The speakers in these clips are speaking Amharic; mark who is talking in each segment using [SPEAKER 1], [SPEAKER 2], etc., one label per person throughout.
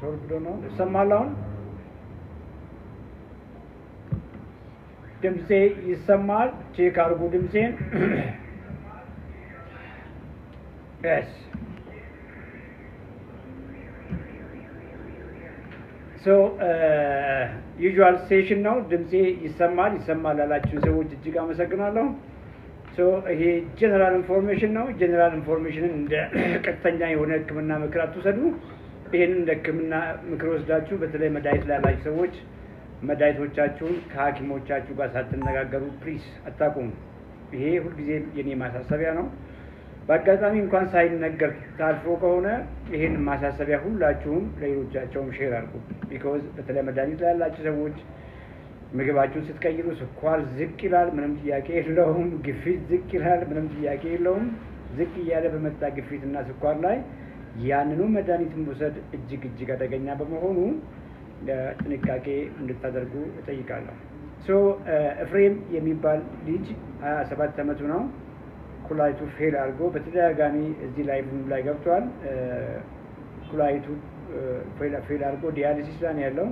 [SPEAKER 1] ሶልቭ ነው ሰማላውን ድምጼ ይሰማል ቼክ አድርጉ ድምጼን yes so usual session ነው ድምጼ ይሰማል አላችሁ ሰዎች እጅግ አመሰግናለሁ so ይሄ ጀነራል ኢንፎርሜሽን ነው ጀነራል ኢንፎርሜሽንን እንደ ቀጥተኛ የሆነ ህክምና ምክር አትወሰዱ ይሄን እንደ ህክምና ምክር ወስዳችሁ በተለይ መድኃኒት ላይ ያላችሁ ሰዎች መድኃኒቶቻችሁን ከሐኪሞቻችሁ ጋር ሳትነጋገሩ ፕሊዝ አታቁሙ ይሄ ሁሉ ጊዜ የኔ ማሳሰቢያ ነው በአጋጣሚ እንኳን ሳይነገር ታልፎ ከሆነ ይሄን ማሳሰቢያ ሁላችሁም ለሌሎቻችሁም ሼር አድርጉ because በተለይ መድኃኒት ላይ ያላችሁ ሰዎች ምግባችሁን ስትቀይሩ ስኳር ዝቅ ይላል ምንም ጥያቄ የለውም ግፊት ዝቅ ይላል ምንም ጥያቄ የለውም ዝቅ ያለ በመጣ ግፊትና ስኳር ላይ ያንኑ መድኃኒት መውሰድ እጅግ አደገኛ በመሆኑ ጥንቃቄ እንድታደርጉ እጠይቃለሁ so ኤፍሬም የሚባል ልጅ 27 ዓመቱ ነው ኩላሊቱ ፌል አድርጎ በተደጋጋሚ እዚህ ላይ ገብቷል ኩላሊቱ ፌል አድርጎ ዲያሊሲስ ላይ ያለው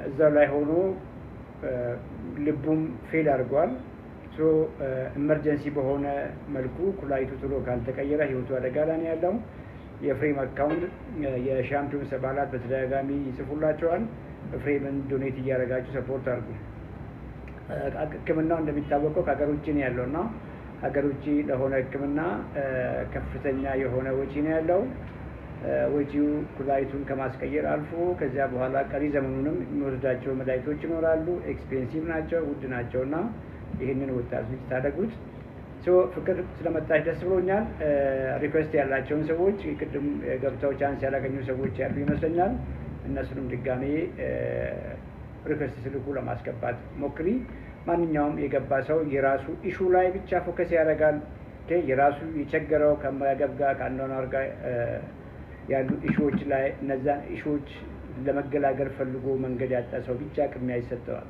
[SPEAKER 1] እዛው ላይ ሆኖ ልቡም ፌል አድርጓል so ኢመርጀንሲ በሆነ መልኩ ኩላሊቱ ቶሎ ካልተቀየረ ህይወቱ አደጋ ላይ ነው ያለው የፍሬም አካውንት የሻምፒዮንስ አባላት በተደጋጋሚ ይጽፉላቸዋል ፍሬምን ዶኔት እያደረጋችሁ ሰፖርት አድርጉ ህክምናው እንደሚታወቀው ከሀገር ውጭ ነው ያለውና ሀገር ውጭ ለሆነ ህክምና ከፍተኛ የሆነ ወጪ ነው ያለው ወጪው ኩላሊቱን ከማስቀየር አልፎ ከዚያ በኋላ ቀሪ ዘመኑንም የሚወስዳቸው መድኃኒቶች ይኖራሉ ኤክስፔንሲቭ ናቸው ውድ ናቸውና ይሄንን ወጣቶች ታደጉት so ፍቅር ስለመጣች ደስ ብሎኛል ሪኩዌስት ያላቸውን ሰዎች ቅድም ገብተው ቻንስ ያላገኙ ሰዎች ያሉ ይመስለኛል እነሱንም ድጋሜ ሪኩዌስት ስልኩ ለማስገባት ሞክሪ ማንኛውም የገባ ሰው የራሱ ኢሹ ላይ ብቻ ፎከስ ያደርጋል የራሱ የቸገረው ከመገብ ጋር ካንዶናር ጋር ያሉ ኢሹዎች ላይ እነዛን ኢሹዎች ለመገላገል ፈልጎ መንገድ ያጣ ሰው ብቻ ቅድሚያ ይሰጠዋል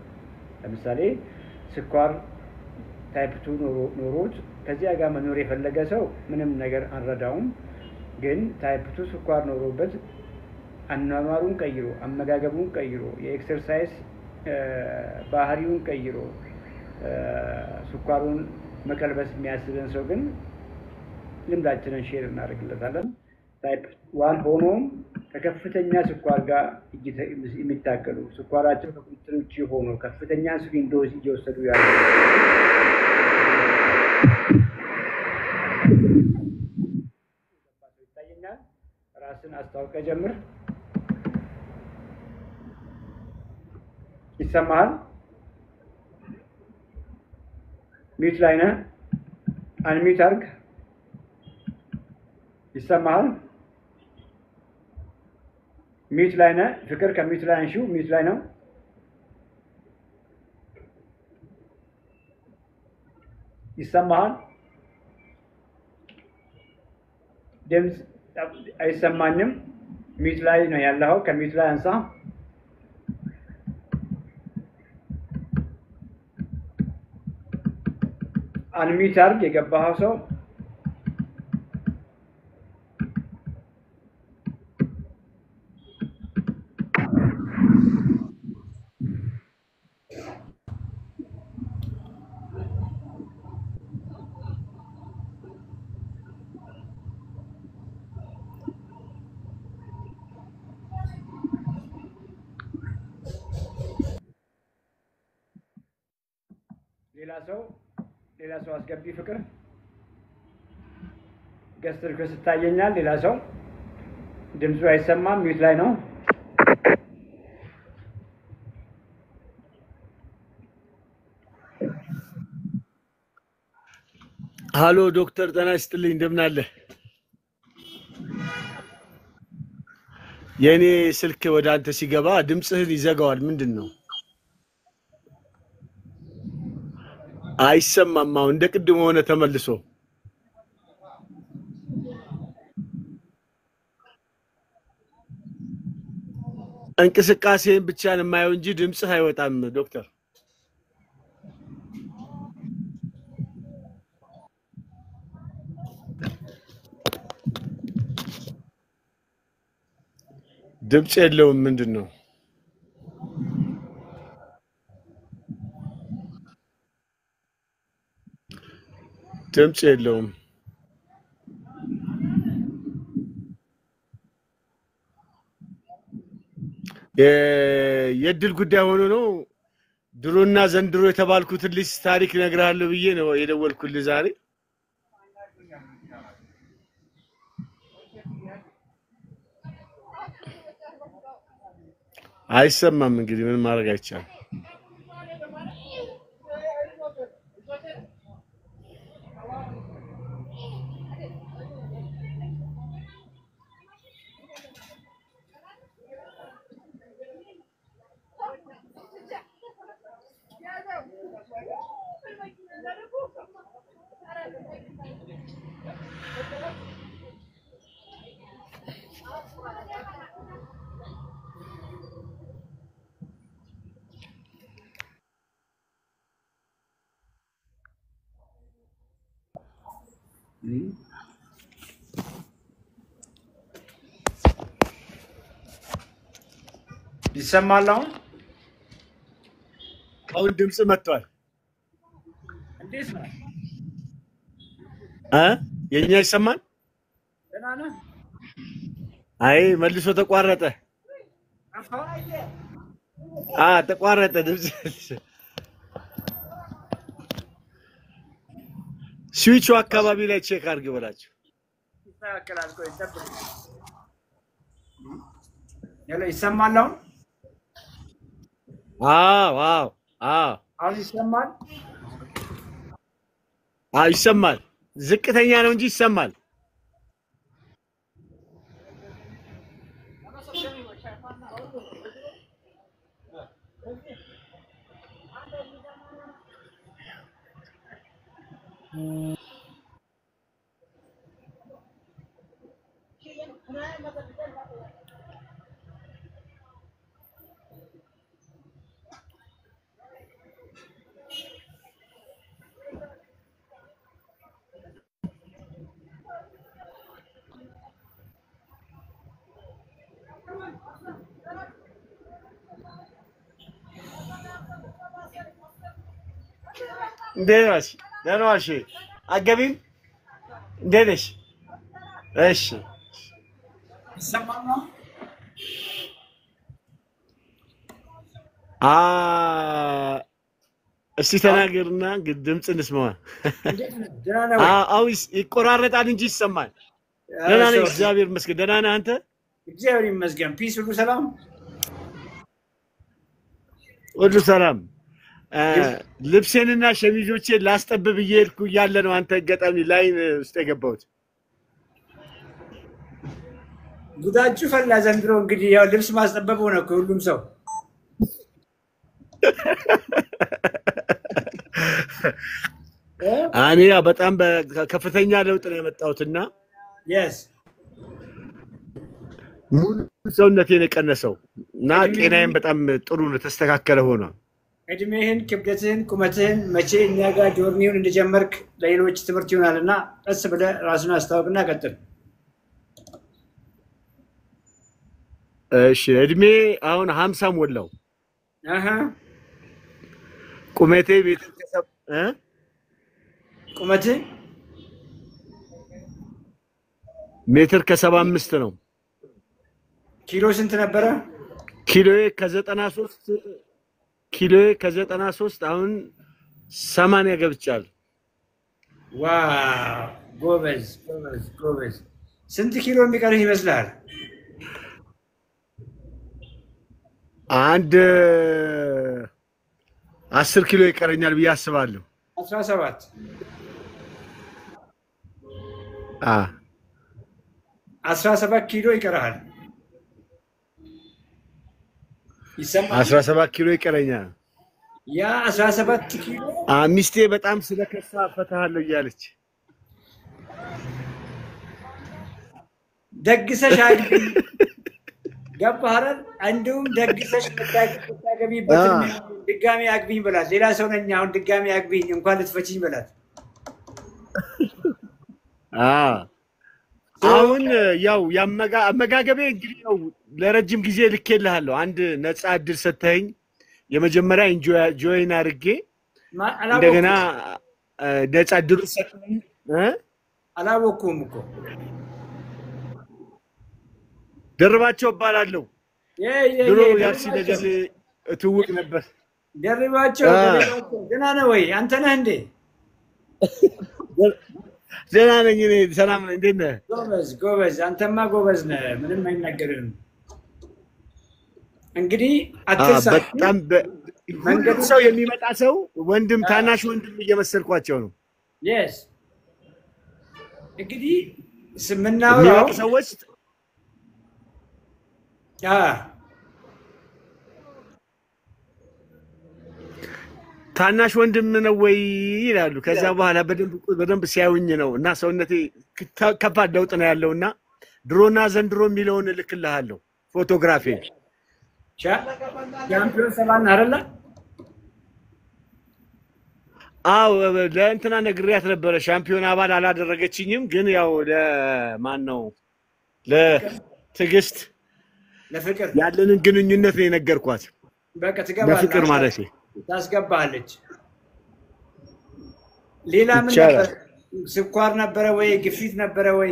[SPEAKER 1] ለምሳሌ ስኳር ታይፕ 2 ኖሮት ከዚያ ጋር መኖር የፈለገ ሰው ምንም ነገር አንረዳውም ግን ታይፕ 2 ስኳር ኖሮበት አኗኗሩን ቀይሮ አመጋገቡን ቀይሮ የኤክሰርሳይዝ ባህሪውን ቀይሮ ስኳሩን መቀልበስ የሚያስችለን ሰው ግን ልምዳችንን ሼር እናደርግለታለን ታይፕ 1 ሆኖም ከከፍተኛ ስኳር ጋር የሚታገሉ ስኳራቸው ከቁጥጥር ውጪ ሆኖ ከፍተኛ ኢንሱሊን ዶዝ እየወሰዱ ያሉ ይታየኛል ራስን አስተዋውቀ ጀምር ይሰማል ሚውት ላይ ነህ አንሚውት አድርግ ይሰማል ሚውት ላይ ነህ ፍቅር ከሚውት ላይ አንሺው ሚውት ላይ ነው ይሰማል ድምጽ አይሰማኝም ሚውት ላይ ነው ያለው ከሚውት ላይ አንሳ አንሚውት አድርግ የገባኸው ሰው ሌላ ሰው አስገቢ ፍቅር ገስተር ከስታየኛል ሌላ ሰው ድምፁ አይሰማም ሚውት ላይ ነው
[SPEAKER 2] ሃሎ ዶክተር ጤና ይስጥልኝ እንደምን አለ የኔ ስልክ ወደ አንተ ሲገባ ድምጽህን ይዘጋዋል ምንድነው አይሰማማው እንደ ቅድም ሆነ ተመልሶ እንቅስቃሴን ብቻ ነው የማየው እንጂ ድምጽህ አይወጣም ዶክተር ድምጽ የለውም ምንድነው? ድምጽ የለውም። የድል ጉዳይ ሆኖ ነው። ድሮና ዘንድሮ የተባልኩትን ልጅ ታሪክ ነግራለሁ ብዬ ነው የደወልኩልህ ዛሬ። አይሰማም እንግዲህ ምን ማድረግ አይቻልም።
[SPEAKER 1] ይሰማል
[SPEAKER 2] አሁን ድምጽ መጥቷል።
[SPEAKER 1] እንዴት ነው?
[SPEAKER 2] የኛ ይሰማል?
[SPEAKER 1] ደህና ነህ?
[SPEAKER 2] አይ መልሶ ተቋረጠ። ተቋረጠ ድምጽ። ስዊቹ አካባቢ ላይ ቼክ አድርግ በላቸው።
[SPEAKER 1] ይስተካከላል። ቆይ ጠብቅ። ያለ ይሰማል አሁን?
[SPEAKER 2] አዎ
[SPEAKER 1] አሁን ይሰማል?
[SPEAKER 2] ይሰማል። ዝቅተኛ ነው እንጂ ይሰማል። እንደነሽ ደህናሽ አገቢም እንደነሽ እሺ
[SPEAKER 1] ይሰማል?
[SPEAKER 2] እስቲ ተናገርና ድምጽ እንስማ። አውስ ይቆራረጣል እንጂ ይሰማል። ደህና ነኝ እግዚአብሔር ይመስገን። ደህና ነህ አንተ?
[SPEAKER 1] እግዚአብሔር ይመስገን። ፒስ ሁሉ ሰላም
[SPEAKER 2] ሁሉ ሰላም። ልብሴንና ሸሚዞቼን ላስጠብብ እየሄድኩ እያለ ነው አንተ ገጣሚ ላይን ውስጥ የገባሁት።
[SPEAKER 1] ጉዳችሁ ፈላ ዘንድሮ። እንግዲህ ያው ልብስ ማስጠበብ ሆነ እኮ ሁሉም ሰው።
[SPEAKER 2] እኔ በጣም ከፍተኛ ለውጥ ነው የመጣሁትና ሙሉ ሰውነቴን የቀነሰው እና ጤናዬም በጣም ጥሩ ነው ተስተካከለ ሆነ።
[SPEAKER 1] እድሜህን፣ ክብደትህን፣ ቁመትህን መቼ እኛ ጋር ጆርኒውን እንደጀመርክ ለሌሎች ትምህርት ይሆናልና ቀስ ብለህ ራስን አስታውቅና ቀጥል።
[SPEAKER 2] እሺ እድሜ አሁን 50 ሞላው። ቁመቴ
[SPEAKER 1] ቁመትህ
[SPEAKER 2] ሜትር ከ75 ነው።
[SPEAKER 1] ኪሎ ስንት ነበረ?
[SPEAKER 2] ኪሎዬ ከ93 አሁን 80 ገብቻለሁ።
[SPEAKER 1] ዋው ጎበዝ። ስንት ኪሎ የሚቀርህ ይመስላል?
[SPEAKER 2] አንድ 10 ኪሎ ይቀረኛል ብዬ አስባለሁ።
[SPEAKER 1] 17 17 ኪሎ ይቀርሃል። ይሰማል?
[SPEAKER 2] 17 ኪሎ ይቀረኛል።
[SPEAKER 1] ያ 17 ኪሎ
[SPEAKER 2] ሚስቴ በጣም ስለከሳ ፈታሃለሁ እያለች
[SPEAKER 1] ደግሰሽ አግቢ። ገባህ አይደል? እንደውም ደግሰሽ የምታገቢበት ድጋሚ አግቢኝ በላት። ሌላ ሰው ነኝ አሁን ድጋሚ አግቢኝ እንኳን ልትፈቺኝ በላት።
[SPEAKER 2] አሁን ያው አመጋገቤ እንግዲህ ያው ለረጅም ጊዜ ልኬልሃለሁ። አንድ ነፃ እድል ሰተኸኝ የመጀመሪያ ጆይን አድርጌ እንደገና ነፃ እድል ሰተኸኝ
[SPEAKER 1] አላወኩም እኮ
[SPEAKER 2] ደርባቸው እባላለሁ። ድሮ ያርሲ ነገር ትውቅ ነበር።
[SPEAKER 1] ደርባቸው ገና ነው ወይ? አንተ ነህ እንዴ?
[SPEAKER 2] ደህና ነኝ እኔ። ሰላም ነኝ። እንዴት ነህ?
[SPEAKER 1] ጎበዝ። አንተማ ጎበዝ ነህ፣ ምንም አይናገርም። እንግዲህ አትርሳ።
[SPEAKER 2] በጣም መንገድ ሰው የሚመጣ ሰው ወንድም ታናሽ ወንድም እየመሰልኳቸው ነው።
[SPEAKER 1] yes እንግዲህ ስምናወራው
[SPEAKER 2] ሰዎች ታናሽ ወንድም ነው ወይ ይላሉ። ከዛ በኋላ በደንብ ሲያዩኝ ነው እና ሰውነቴ ከባድ ለውጥ ነው ያለውና ድሮና ዘንድሮ የሚለውን እልክልሃለሁ ፎቶግራፊ።
[SPEAKER 1] ቻምፒዮን ሰባን አይደለ?
[SPEAKER 2] አዎ ለእንትና ነግሬያት ነበረ። ሻምፒዮን አባል አላደረገችኝም፣ ግን ያው ለማን ነው ለትዕግስት
[SPEAKER 1] ለፍቅር
[SPEAKER 2] ያለንን ግንኙነት ነው የነገርኳት።
[SPEAKER 1] በቃ ትገባለች።
[SPEAKER 2] ለፍቅር ማለት ነው
[SPEAKER 1] ታስገባለች። ሌላ ምን ነበር? ስኳር ነበረ ወይ ግፊት ነበረ ወይ?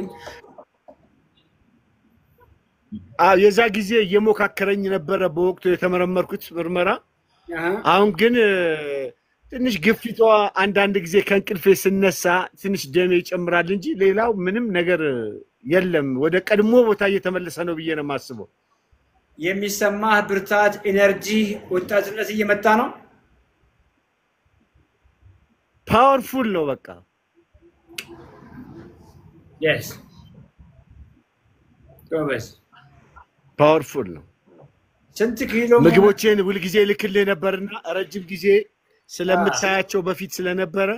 [SPEAKER 2] የዛ ጊዜ እየሞካከረኝ ነበረ በወቅቱ የተመረመርኩት ምርመራ። አሁን ግን ትንሽ ግፊቷ አንዳንድ ጊዜ ከእንቅልፌ ስነሳ ትንሽ ደሜ ይጨምራል እንጂ ሌላው ምንም ነገር የለም። ወደ ቀድሞ ቦታ እየተመለሰ ነው ብዬ ነው የማስበው።
[SPEAKER 1] የሚሰማህ ብርታት፣ ኢነርጂ፣ ወጣትነት እየመጣ ነው።
[SPEAKER 2] ፓወርፉል ነው በቃ።
[SPEAKER 1] yes ጎበዝ።
[SPEAKER 2] ፓወርፉል ነው።
[SPEAKER 1] ስንት ኪሎ
[SPEAKER 2] ምግቦቼን ሁልጊዜ ልክልህ ነበርና ረጅም ጊዜ ስለምታያቸው በፊት ስለነበረ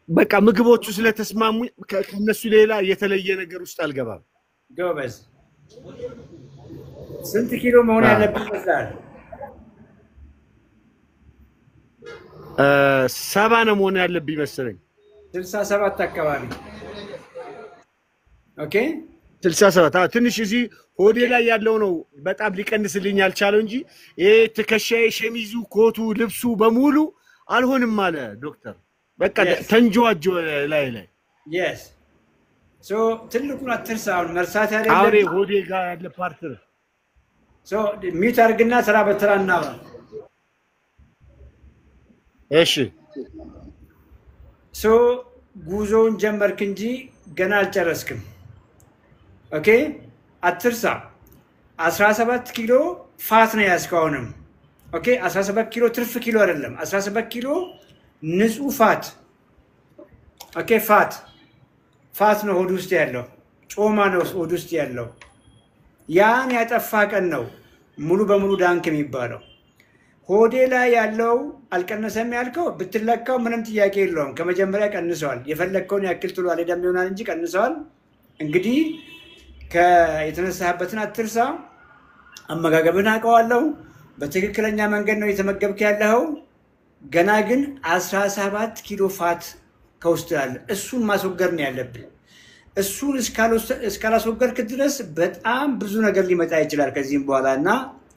[SPEAKER 2] በቃ ምግቦቹ ስለተስማሙ ከነሱ ሌላ የተለየ ነገር ውስጥ አልገባም።
[SPEAKER 1] ጎበዝ። ስንት ኪሎ መሆን ያለብህ ይመስላል?
[SPEAKER 2] 70 ነው መሆን ያለብኝ መሰለኝ።
[SPEAKER 1] 67 አካባቢ። ኦኬ
[SPEAKER 2] 67። ትንሽ እዚህ ሆዴ ላይ ያለው ነው በጣም ሊቀንስልኝ ያልቻለው እንጂ ይሄ ትከሻዬ፣ ሸሚዙ፣ ኮቱ፣ ልብሱ በሙሉ አልሆንም አለ ዶክተር። በቃ ተንጆዋጆ ላይ
[SPEAKER 1] yes ሶ ትልቁን አትርሳ። አሁን መርሳት ያለብህ
[SPEAKER 2] አውሬ ሆዴ ጋር ያለ ፓርት ነው።
[SPEAKER 1] ሶ ሚት አድርግና ተራ በተራ እናውራ።
[SPEAKER 2] እሺ
[SPEAKER 1] ሶ ጉዞውን ጀመርክ እንጂ ገና አልጨረስክም። ኦኬ አትርሳ። 17 ኪሎ ፋት ነው ያስካውንም። ኦኬ 17 ኪሎ ትርፍ ኪሎ አይደለም። 17 ኪሎ ንጹህ ፋት። ኦኬ ፋት ነው ሆድ ውስጥ ያለው፣ ጮማ ነው ሆድ ውስጥ ያለው። ያን ያጠፋ ቀን ነው ሙሉ በሙሉ ዳንክ የሚባለው። ሆዴ ላይ ያለው አልቀነሰም ያልከው ብትለካው ምንም ጥያቄ የለውም። ከመጀመሪያ ቀንሰዋል። የፈለግከውን ያክል ጥሎ አልሄደም ይሆናል እንጂ ቀንሰዋል። እንግዲህ የተነሳህበትን አትርሳ። አመጋገብን አውቀዋለሁ። በትክክለኛ መንገድ ነው የተመገብክ ያለኸው። ገና ግን 17 ኪሎ ፋት ከውስጥ ያለ እሱን ማስወገድ ነው ያለብን። እሱን እስካላስወገድክ ድረስ በጣም ብዙ ነገር ሊመጣ ይችላል ከዚህም በኋላ እና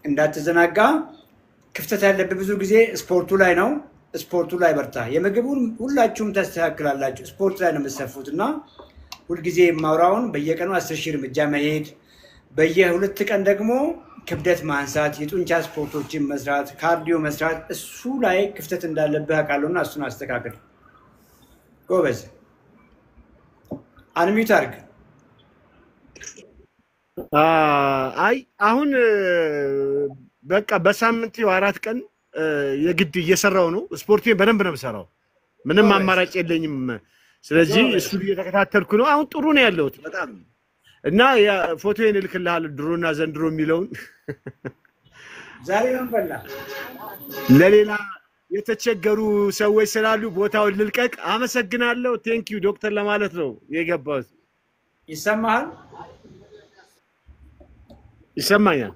[SPEAKER 1] እንዳትዘናጋ። ክፍተት ያለብህ ብዙ ጊዜ ስፖርቱ ላይ ነው። ስፖርቱ ላይ በርታ። የምግቡን ሁላችሁም ታስተካክላላችሁ። ስፖርት ላይ ነው የምትሰፉት እና ሁልጊዜ የማውራውን በየቀኑ 10,000 እርምጃ መሄድ፣ በየ2 ቀን ደግሞ ክብደት ማንሳት፣ የጡንቻ ስፖርቶችን መስራት፣ ካርዲዮ መስራት። እሱ ላይ ክፍተት እንዳለብህ አውቃለሁና እሱን አስተካክል። ጎበዝ። አንሚት አድርግ።
[SPEAKER 2] አይ አሁን በቃ በሳምንት 4 ቀን የግድ እየሰራው ነው። ስፖርቴን በደንብ ነው የምሰራው። ምንም አማራጭ የለኝም። ስለዚህ እሱ እየተከታተልኩ ነው። አሁን ጥሩ ነው ያለሁት በጣም እና ፎቶዬን እልክልሃለሁ ድሮና ዘንድሮ የሚለውን
[SPEAKER 1] ዛሬ ነው በላ
[SPEAKER 2] ለሌላ የተቸገሩ ሰዎች ስላሉ ቦታውን ልልቀቅ። አመሰግናለሁ። ቴንክ ዩ ዶክተር ለማለት ነው የገባሁት።
[SPEAKER 1] ይሰማሃል?
[SPEAKER 2] ይሰማኛል።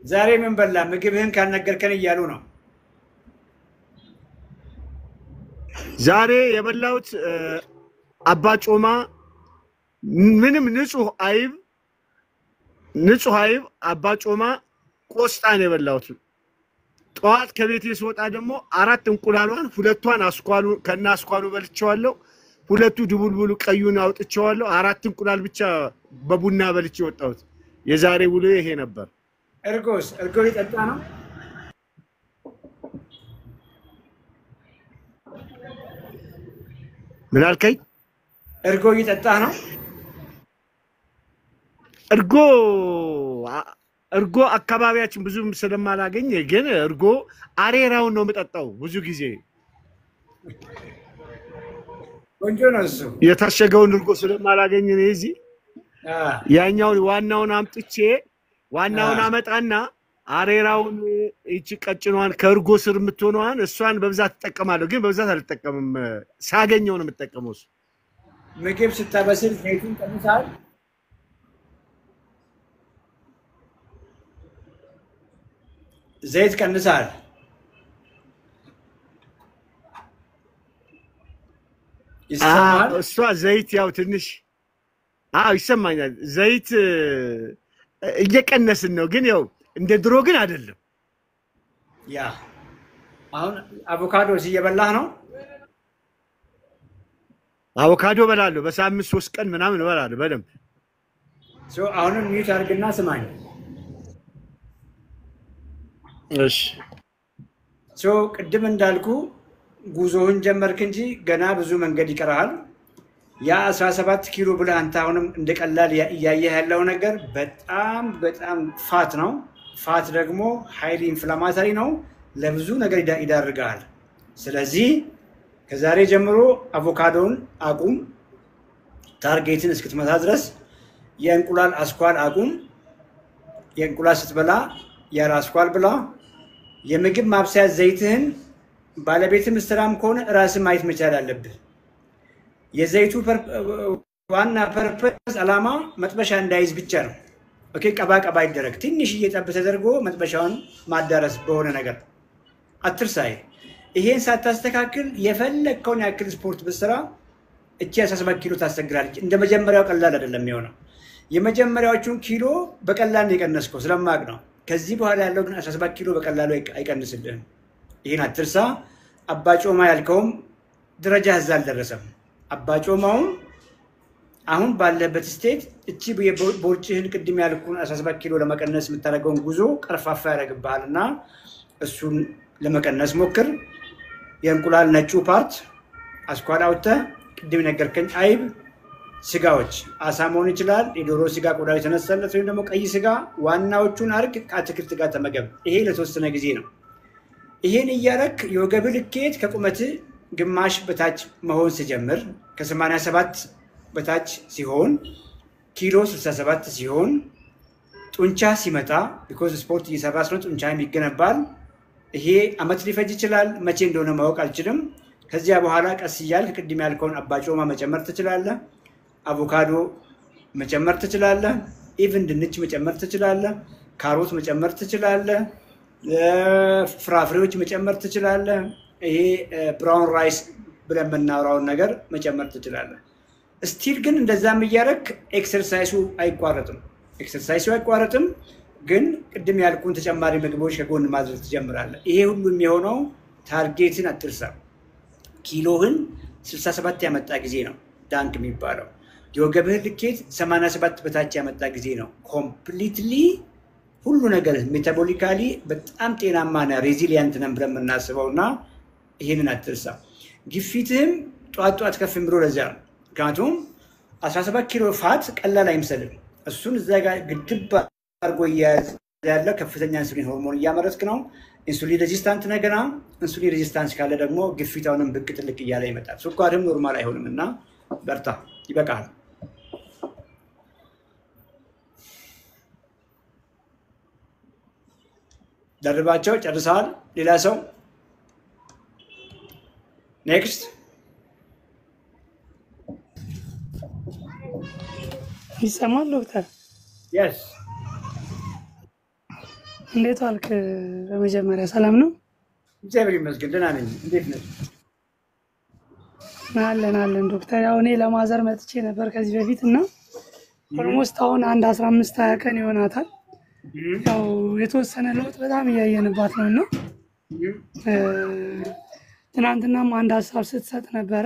[SPEAKER 1] ዛሬ ምን በላ? ምግብህን ካልነገርከን እያሉ ነው።
[SPEAKER 2] ዛሬ የበላሁት አባ ጮማ ምንም ንጹህ አይብ ንጹህ አይብ አባ ጮማ ቆስጣ ነው የበላሁት። ጠዋት ከቤቴ ስወጣ ደግሞ 4 እንቁላሏን ሁለቷን አስኳሉ ከና አስኳሉ በልቼዋለሁ። ሁለቱ ድቡልቡሉ ቀዩን አውጥቼዋለሁ። 4 እንቁላል ብቻ በቡና በልቼ ወጣሁት። የዛሬ ውሎ ይሄ ነበር።
[SPEAKER 1] እርጎ ይጠጣ ነው?
[SPEAKER 2] ምን አልከኝ?
[SPEAKER 1] እርጎ ይጠጣ ነው?
[SPEAKER 2] እርጎ አካባቢያችን ብዙም ስለማላገኝ ግን እርጎ አሬራውን ነው የምጠጣው ብዙ ጊዜ።
[SPEAKER 1] ቆንጆ ነው እሱ።
[SPEAKER 2] የታሸገውን እርጎ ስለማላገኝ ነው እዚህ ያኛውን ዋናውን አምጥቼ ዋናውን አመጣና አሬራውን እቺ ቀጭኗን ከእርጎ ስር የምትሆነዋን እሷን በብዛት ተጠቀማለሁ። ግን በብዛት አልተጠቀምም። ሳገኘው ነው የምጠቀመው።
[SPEAKER 1] ምግብ ስታበስል ዘይቱን ቀንሳል? ዘይት ቀንሳል? ይሰማል?
[SPEAKER 2] እሷ ዘይት ያው ትንሽ ይሰማኛል። ዘይት እየቀነስን ነው ግን ያው እንደ ድሮ ግን አይደለም።
[SPEAKER 1] ያ አሁን አቮካዶስ እየበላህ ነው?
[SPEAKER 2] አቮካዶ በላለሁ። በሳምንት 3 ቀን ምናምን እበላለሁ በደንብ።
[SPEAKER 1] አሁንም ሚዩት አድርግና ስማኝ።
[SPEAKER 2] እሺ
[SPEAKER 1] ቅድም እንዳልኩ ጉዞህን ጀመርክ እንጂ ገና ብዙ መንገድ ይቀርሃል። ያ 17 ኪሎ ብለህ አንተ አሁንም እንደቀላል እያየህ ያለው ነገር በጣም ፋት ነው። ፋት ደግሞ ሃይሊ ኢንፍላማተሪ ነው፣ ለብዙ ነገር ይዳርጋል። ስለዚህ ከዛሬ ጀምሮ አቮካዶን አቁም፣ ታርጌትን እስክትመታ ድረስ። የእንቁላል አስኳል አቁም፣ የእንቁላል ስትበላ ያለ አስኳል ብላ። የምግብ ማብሰያ ዘይትህን ባለቤት ምስትራም ከሆነ ራስህ ማየት መቻል አለብህ። የዘይቱ ዋና ፐርፐስ ዓላማ መጥበሻ እንዳይዝ ብቻ ነው። ኦኬ፣ ቀባ ይደረግ። ትንሽ እየጠብ ተደርጎ መጥበሻውን ማዳረስ በሆነ ነገር አትርሳይ። ይሄን ሳታስተካክል የፈለግከውን ያክል ስፖርት ብትሰራ እቺ 17 ኪሎ ታስቸግራለች። እንደ መጀመሪያው ቀላል አይደለም የሚሆነው። የመጀመሪያዎቹን ኪሎ በቀላል ነው የቀነስከው ስለማቅ ነው። ከዚህ በኋላ ያለው ግን 17 ኪሎ በቀላሉ አይቀንስልህም። ይሄን አትርሳ። አባጮማ ያልከውም ደረጃ እዛ አልደረሰም። አባጮማውም አሁን ባለበት ስቴት እቺ ቦርጭህን ቅድም ያልኩን 17 ኪሎ ለመቀነስ የምታደርገውን ጉዞ ቀርፋፋ ያደርግብሃልና እሱን ለመቀነስ ሞክር። የእንቁላል ነጩ ፓርት አስኳል አውጥተህ ቅድም ነገርከኝ አይብ፣ ስጋዎች አሳ መሆን ይችላል፣ የዶሮ ስጋ ቆዳው የተነሳለት ወይም ደግሞ ቀይ ስጋ፣ ዋናዎቹን አርግ። ከአትክልት ጋር ተመገብ። ይሄ ለተወሰነ ጊዜ ነው። ይሄን እያረክ የወገብ ልኬት ከቁመት ግማሽ በታች መሆን ሲጀምር ከ87 በታች ሲሆን ኪሎ 67 ሲሆን ጡንቻ ሲመጣ ቢኮዝ ስፖርት እየሰራ ስለሆነ ጡንቻም ይገነባል። ይሄ አመት ሊፈጅ ይችላል። መቼ እንደሆነ ማወቅ አልችልም። ከዚያ በኋላ ቀስ እያልክ ቅድም ያልከውን አባጮማ መጨመር ትችላለህ። አቮካዶ መጨመር ትችላለህ። ኢቭን ድንች መጨመር ትችላለህ። ካሮት መጨመር ትችላለህ። ፍራፍሬዎች መጨመር ትችላለህ። ይሄ ብራውን ራይስ ብለን የምናወራውን ነገር መጨመር ትችላለህ። ስቲል ግን እንደዛም እያደረክ ኤክሰርሳይሱ አይቋረጥም። ግን ቅድም ያልኩን ተጨማሪ ምግቦች ከጎን ማድረግ ትጀምራለህ። ይሄ ሁሉ የሚሆነው ታርጌትን አትርሳ። ኪሎህን 67 ያመጣ ጊዜ ነው ዳንክ የሚባለው። የወገብህን ልኬት 87 በታች ያመጣ ጊዜ ነው ኮምፕሊትሊ ሁሉ ነገር ሜታቦሊካሊ በጣም ጤናማና ሬዚሊየንት ነን ብለን የምናስበው እና ይህንን አትርሳ። ግፊትህም ጧት ከፍ ብሎ ለዚያ ነው። ምክንያቱም 17 ኪሎ ፋት ቀላል አይምሰልም። እሱን እዛ ጋር ግድብ አድርጎ እያያዘ ያለ ከፍተኛ ኢንሱሊን ሆርሞን እያመረትክ ነው። ኢንሱሊን ሬዚስታንት ነገና ኢንሱሊን ሬዚስታንስ ካለ ደግሞ ግፊታውንም ብቅ ጥልቅ እያለ ይመጣል። ስኳርም ኖርማል አይሆንም እና በርታ፣ ይበቃል። ደርባቸው ጨርሰዋል። ሌላ ሰው ኔክስት
[SPEAKER 3] ይሰማል ዶክተር?
[SPEAKER 1] የስ
[SPEAKER 3] እንዴት ዋልክ? በመጀመሪያ ሰላም ነው?
[SPEAKER 1] እግዚአብሔር ይመስገን ደህና ነኝ። እንዴት ነህ?
[SPEAKER 3] አለን ዶክተር። ያው እኔ ለማዘር መጥቼ ነበር ከዚህ በፊት እና ኦልሞስት አሁን አንድ 15-20 ቀን ይሆናታል። ያው የተወሰነ ለውጥ በጣም እያየንባት ነውና ትናንትናም አንድ ሀሳብ ስትሰጥ ነበረ።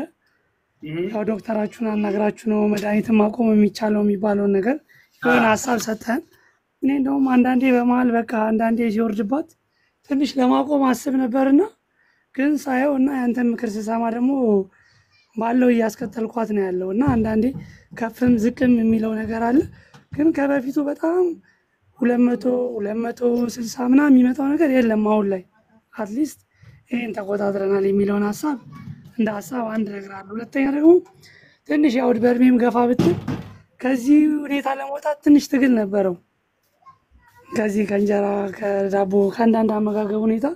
[SPEAKER 3] ያው ዶክተራችሁን አናግራችሁ ነው መድኃኒትን ማቆም የሚቻለው የሚባለውን ነገር የሆነ ሀሳብ ሰጠን። እኔ እንደውም አንዳንዴ በመሀል በቃ አንዳንዴ ሲወርድባት ትንሽ ለማቆም አስብ ነበርና ግን ሳየው እና ያንተን ምክር ስሰማ ደግሞ ባለው እያስከተልኳት ነው ያለው እና አንዳንዴ ከፍም ዝቅም የሚለው ነገር አለ። ግን ከበፊቱ በጣም 260 ምናምን የሚመጣው ነገር የለም አሁን ላይ አትሊስት ይሄን ተቆጣጥረናል የሚለውን ሀሳብ እንደ ሀሳብ አንድ ነገር አለ። ሁለተኛ ደግሞ ትንሽ ያው በእድሜም ገፋ ብትል ከዚህ ሁኔታ ለመውጣት ትንሽ ትግል ነበረው። ከዚህ ከእንጀራ ከዳቦ ከአንዳንድ አመጋገብ ሁኔታ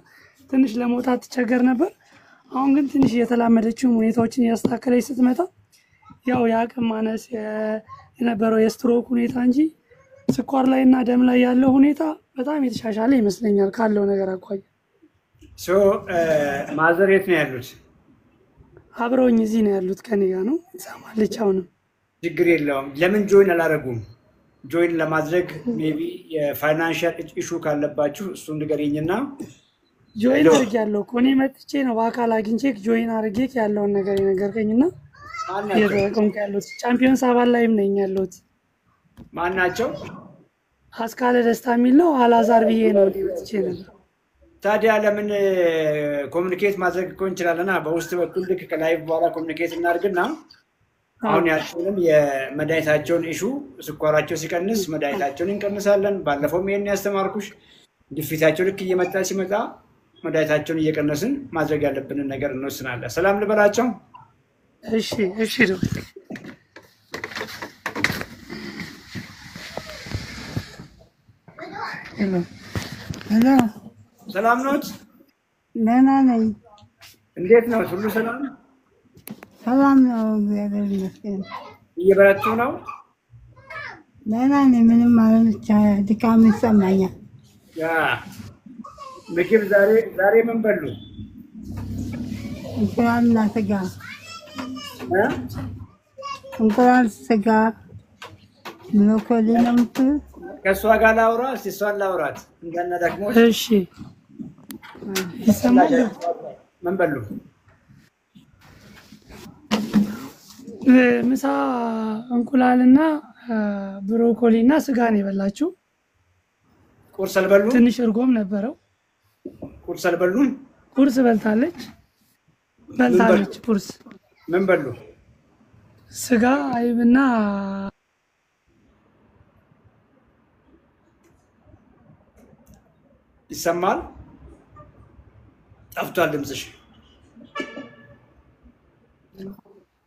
[SPEAKER 3] ትንሽ ለመውጣት ትቸገር ነበር። አሁን ግን ትንሽ እየተላመደችው ሁኔታዎችን እያስተካከለች ስትመጣ ያው የአቅም ማነስ የነበረው የስትሮክ ሁኔታ እንጂ ስኳር ላይ እና ደም ላይ ያለው ሁኔታ በጣም የተሻሻለ ይመስለኛል ካለው ነገር አኳያ።
[SPEAKER 1] ማዘር የት ነው ያሉት?
[SPEAKER 3] አብረውኝ እዚህ ነው ያሉት፣ ከኔ ጋር ነው። ትሰማለች። አሁንም
[SPEAKER 1] ችግር የለውም። ለምን ጆይን አላደረጉም? ጆይን ለማድረግ ሜቢ የፋይናንሻል ኢሹ ካለባችሁ እሱን ንገሪኝና
[SPEAKER 3] ጆይን አድርጌያለሁ እኮ እኔ መጥቼ ነው በአካል አግኝቼ ጆይን አድርጌ ያለውን ነገር የነገርከኝና እየተጠቀምኩ ያለሁት ቻምፒዮንስ አባል ላይም ነኝ ያለሁት።
[SPEAKER 1] ማን ናቸው?
[SPEAKER 3] አስካለ ደስታ የሚለው አላዛር ብዬ ነው መጥቼ ነበር።
[SPEAKER 1] ታዲያ ለምን ኮሚኒኬት ማድረግ እኮ እንችላለና በውስጥ በኩል ልክ ከላይቭ በኋላ ኮሚኒኬት እናድርግና አሁን ያሉንም የመድኃኒታቸውን ኢሹ ስኳራቸው ሲቀንስ መድኃኒታቸውን እንቀንሳለን። ባለፈውም ይሄን ያስተማርኩሽ ግፊታቸው ልክ እየመጣ ሲመጣ መድኃኒታቸውን እየቀነስን ማድረግ ያለብንን ነገር እንወስናለን። ሰላም ልበላቸው።
[SPEAKER 3] እሺ እሺ ዶክተር
[SPEAKER 4] ሄሎ
[SPEAKER 1] ሰላም ኖት?
[SPEAKER 4] ደህና ነኝ።
[SPEAKER 1] እንዴት ነው? ሁሉ ሰላም?
[SPEAKER 4] ሰላም ነው፣ እግዚአብሔር ይመስገን።
[SPEAKER 1] እየበረቱ ነው?
[SPEAKER 4] ደህና ነኝ። ምንም ማለት ይቻላል። ድካም ይሰማኛል።
[SPEAKER 1] ያ ምግብ ዛሬ ምን በሉ?
[SPEAKER 4] እንቁላልና ስጋ እንቁላል፣ ስጋ፣ ብሮኮሊ ነው የምትሉት?
[SPEAKER 1] ከእሷ ጋር ላውራ እስኪ እሷን ላውራት እንደነ ደግሞ።
[SPEAKER 3] እሺ ይሰማል።
[SPEAKER 1] ምን በሉ?
[SPEAKER 3] ምሳ እንቁላልና ብሮኮሊና ስጋ ነው የበላችሁ።
[SPEAKER 1] ቁርስ አልበሉም?
[SPEAKER 3] ትንሽ እርጎም ነበረው።
[SPEAKER 1] ቁርስ አልበሉም?
[SPEAKER 3] ቁርስ በልታለች ቁርስ።
[SPEAKER 1] ምን በሉ?
[SPEAKER 3] ስጋ፣ አይብና
[SPEAKER 1] ይሰማል? ጠፍቷል ድምፅሽ።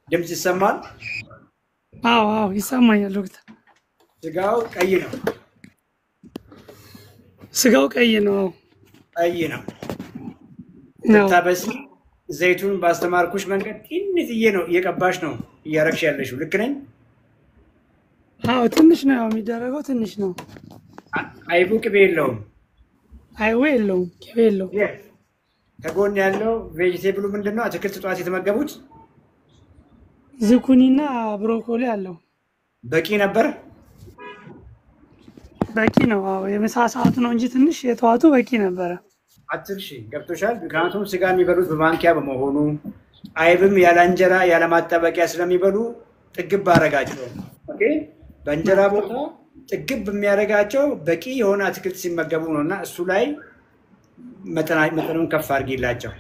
[SPEAKER 1] ድምፅ ይሰማል?
[SPEAKER 3] አዎ ይሰማኛል ዶክተር።
[SPEAKER 1] ስጋው ቀይ ነው?
[SPEAKER 3] ስጋው ቀይ ነው።
[SPEAKER 1] ቀይ ነው። ታበስ ዘይቱን ባስተማርኩሽ መንገድ ትንሽዬ ነው እየቀባሽ ነው እያረግሽ ያለሽው። ልክ ነኝ?
[SPEAKER 3] አዎ ትንሽ ነው ያው የሚደረገው፣ ትንሽ ነው።
[SPEAKER 1] አይቡ ቅቤ የለውም?
[SPEAKER 3] አይቡ የለውም፣ ቅቤ የለውም።
[SPEAKER 1] ከጎን ያለው ቬጂቴብሉ ምንድነው? አትክልት ጠዋት የተመገቡት?
[SPEAKER 3] ዝኩኒና ብሮኮሊ አለው።
[SPEAKER 1] በቂ ነበር?
[SPEAKER 3] በቂ ነው። አዎ የምሳ ሰዓቱ ነው እንጂ ትንሽ የጠዋቱ በቂ ነበረ።
[SPEAKER 1] አትርሺ፣ ገብቶሻል? ምክንያቱም ስጋ የሚበሉት በማንኪያ በመሆኑ አይብም ያለ እንጀራ ያለ ማጣበቂያ ስለሚበሉ ጥግብ አረጋቸው። ኦኬ፣ በእንጀራ ቦታ ጥግብ የሚያደርጋቸው በቂ የሆነ አትክልት ሲመገቡ ነው። እና እሱ ላይ መጠኑን ከፍ አድርጊላቸው።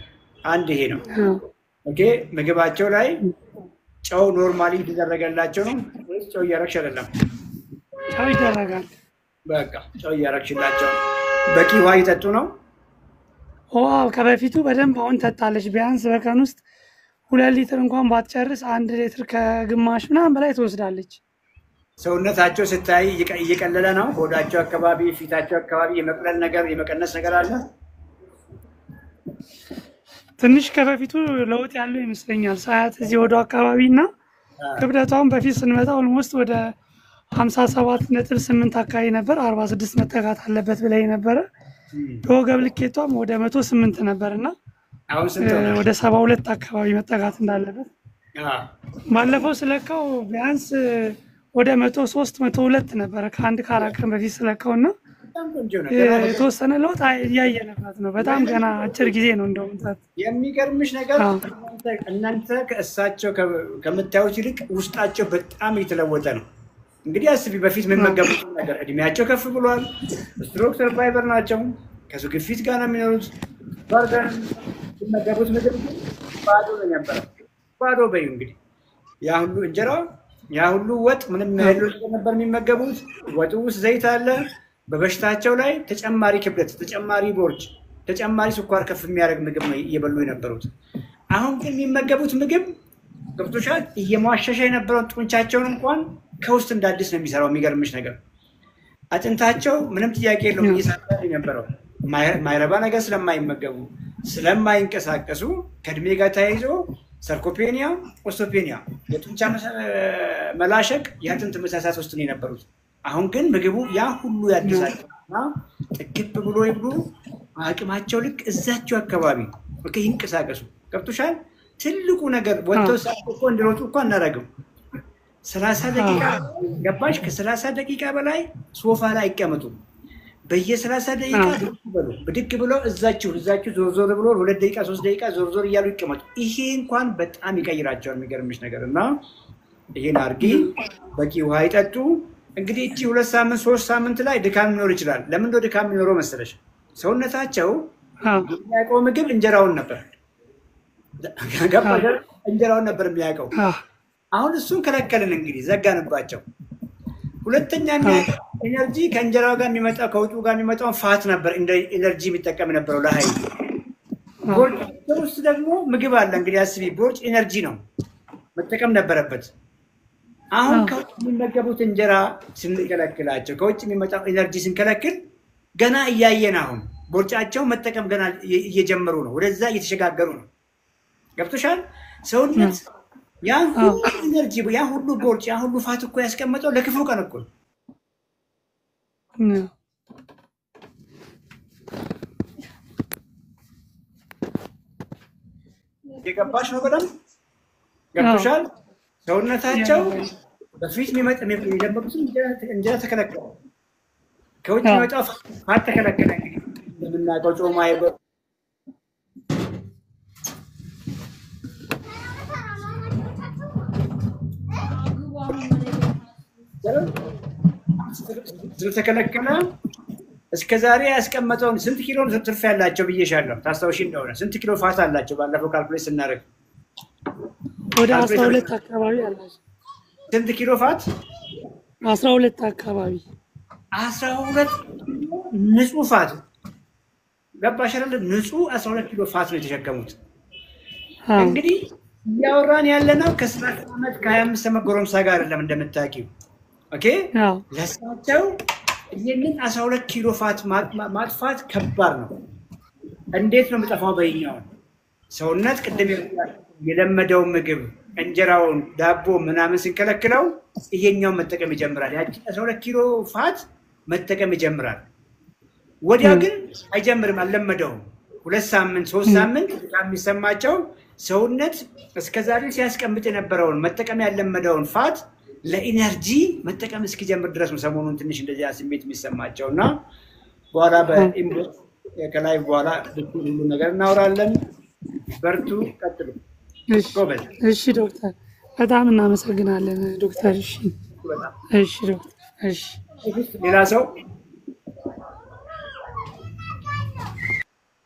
[SPEAKER 1] አንድ ይሄ ነው። ኦኬ፣ ምግባቸው ላይ ጨው ኖርማሊ የተደረገላቸው ነው ወይስ ጨው እያረግሽ አይደለም?
[SPEAKER 3] ጨው ይደረጋል።
[SPEAKER 1] በቃ ጨው እያረግሽላቸው። በቂ ውሃ ይጠጡ ነው?
[SPEAKER 3] ከበፊቱ በደንብ አሁን ተጣለች። ቢያንስ በቀን ውስጥ 2 ሊትር እንኳን ባትጨርስ 1 ሊትር ከግማሽ ምናምን በላይ ትወስዳለች።
[SPEAKER 1] ሰውነታቸው ስታይ እየቀለለ ነው? ሆዳቸው አካባቢ፣ ፊታቸው አካባቢ የመቅለል ነገር የመቀነስ ነገር አለ?
[SPEAKER 3] ትንሽ ከበፊቱ ለውጥ ያለው ይመስለኛል። ሳያት እዚህ ወደ አካባቢ እና ክብደቷን በፊት ስንመጣ ኦልሞስት ወደ 57.8 አካባቢ ነበር። 46 መጠጋት አለበት ብላይ ነበረ። የወገብ ልኬቷም ወደ 108 ነበር እና
[SPEAKER 1] አሁን ስንት ሆነ?
[SPEAKER 3] ወደ 72 አካባቢ መጠጋት እንዳለበት ባለፈው ስለካው ቢያንስ ወደ 103 102 ነበረ ከአንድ ከአራት በፊት ስለከውና
[SPEAKER 1] በጣም ቆንጆ ነው።
[SPEAKER 3] የተወሰነ ለውጥ እያየንበት ነው። በጣም ገና አጭር ጊዜ ነው እንደውም
[SPEAKER 1] የሚገርምሽ ነገር እናንተ ከእሳቸው ከምታዩት ይልቅ ውስጣቸው በጣም የተለወጠ ነው። እንግዲህ አስቢ፣ በፊት የሚመገቡት ነገር እድሜያቸው ከፍ ብሏል። ስትሮክ ሰርቫይቨር ናቸው። ከሱ ግፊት ጋር ነው የሚኖሩት። በርገር የሚመገቡት ምግብ ባዶ ነው የነበረው። ባዶ በዩ እንግዲህ ያ ሁሉ እንጀራ ያ ሁሉ ወጥ ምንም ያህል ነበር የሚመገቡት። ወጡ ውስጥ ዘይት አለ። በበሽታቸው ላይ ተጨማሪ ክብደት፣ ተጨማሪ ቦርጭ፣ ተጨማሪ ስኳር ከፍ የሚያደርግ ምግብ ነው እየበሉ የነበሩት። አሁን ግን የሚመገቡት ምግብ ገብቶሻል፣ እየሟሸሸ የነበረውን ጡንቻቸውን እንኳን ከውስጥ እንደ አዲስ ነው የሚሰራው። የሚገርምሽ ነገር አጥንታቸው ምንም ጥያቄ የለውም እየሰራ የነበረው ማይረባ ነገር ስለማይመገቡ ስለማይንቀሳቀሱ ከእድሜ ጋር ተያይዞ ሰርኮፔኒያ፣ ኦስቶፔኒያ፣ የጡንቻ መላሸቅ፣ የአጥንት መሳሳት ውስጥ ነው የነበሩት። አሁን ግን ምግቡ ያ ሁሉ ያድሳቸውና ጥግብ ብሎ ይብሉ አቅማቸው ልክ እዛቸው አካባቢ ይንቀሳቀሱ። ገብቶሻል። ትልቁ ነገር ወጥተው ሳይቆ እንዲሮጡ እኮ አናደርግም። 30 ደቂቃ ገባሽ? ከ30 ደቂቃ በላይ ሶፋ ላይ አይቀመጡም። በየ30 ደቂቃ ብድግ ብለው እዛችሁ ዞር ዞር ብሎ 2 ደቂቃ 3 ደቂቃ ዞር ዞር እያሉ ይቀመጡ። ይሄ እንኳን በጣም ይቀይራቸዋል። የሚገርምሽ ነገር እና ይሄን አድርጊ። በቂ ውሃ ይጠጡ። እንግዲህ እቺ 2 ሳምንት 3 ሳምንት ላይ ድካም ሊኖር ይችላል። ለምን ነው ድካም የሚኖረው መሰለሽ? ሰውነታቸው የሚያውቀው ምግብ እንጀራውን ነበር። እንጀራውን ነበር የሚያውቀው። አሁን እሱን ከለከልን፣ እንግዲህ ዘጋንባቸው። ሁለተኛ ኤነርጂ ከእንጀራው ጋር የሚመጣው ከወጡ ጋር የሚመጣው ፋት ነበር እንደ ኤነርጂ የሚጠቀም ነበረው ለኃይል። ቦርጭ ውስጥ ደግሞ ምግብ አለ። እንግዲህ አስቢ፣ ቦርጭ ኤነርጂ ነው፣ መጠቀም ነበረበት። አሁን ከውጭ የሚመገቡት እንጀራ ስንከለክላቸው፣ ከውጭ የሚመጣው ኤነርጂ ስንከለክል ገና እያየን አሁን ቦርጫቸው መጠቀም ገና እየጀመሩ ነው፣ ወደዛ እየተሸጋገሩ ነው። ገብቶሻል? ሰውነት ያን ሁሉ ኤነርጂ ያን ሁሉ ቦርጭ ያን ሁሉ ፋት እኮ ያስቀመጠው ለክፉ ቀን እኮ ነው። የገባሽ ነው? በደምብ ገብቶሻል? ሰውነታቸው በፊት የሚደበቁት እንጀራ ተከለከለ፣ ከውጭ የሚመጣው ፋት ተከለከለ። እንግዲህ እንደምናውቀው ጮማ ስለተከለከለ እስከ ዛሬ ያስቀመጠውን ስንት ኪሎ ትርፍ ያላቸው ብዬሻለሁ። ታስታውሺ እንደሆነ ስንት ኪሎ ፋት አላቸው? ባለፈው ካልኩሌት ስናደርግ
[SPEAKER 3] ወደ 12 አካባቢ አላቸው።
[SPEAKER 1] ስንት ኪሎ ፋት?
[SPEAKER 3] 12 አካባቢ
[SPEAKER 1] 12 ንጹህ ፋት ገባሽ አይደል? ንጹህ 12 ኪሎ ፋት ነው የተሸከሙት። እንግዲህ እያወራን ያለነው ከ30 ዓመት ከ25 ዓመት ጎረምሳ ጋር አይደለም እንደምታውቂው። ኦኬ ለሳቸው ይህንን 12 ኪሎ ፋት ማጥፋት ከባድ ነው። እንዴት ነው የምጠፋው? በይኛው ሰውነት ቅድም የለመደው ምግብ እንጀራውን፣ ዳቦ ምናምን ስንከለክለው ይሄኛውን መጠቀም ይጀምራል። ያቺ 12 ኪሎ ፋት መጠቀም ይጀምራል። ወዲያ ግን አይጀምርም፣ አልለመደውም። 2 ሳምንት 3 ሳምንት የሚሰማቸው ሰውነት እስከዛሬ ሲያስቀምጥ የነበረውን መጠቀም ያለመደውን ፋት ለኢነርጂ መጠቀም እስኪጀምር ድረስ ነው ሰሞኑን ትንሽ እንደዚያ ስሜት የሚሰማቸው እና በኋላ በኢንቦክስ ከላይቭ በኋላ ሁሉ ነገር እናወራለን። በርቱ፣ ቀጥሉ።
[SPEAKER 3] እሺ ዶክተር፣ በጣም እናመሰግናለን ዶክተር። እሺ ዶክተር። እሺ
[SPEAKER 1] ሌላ ሰው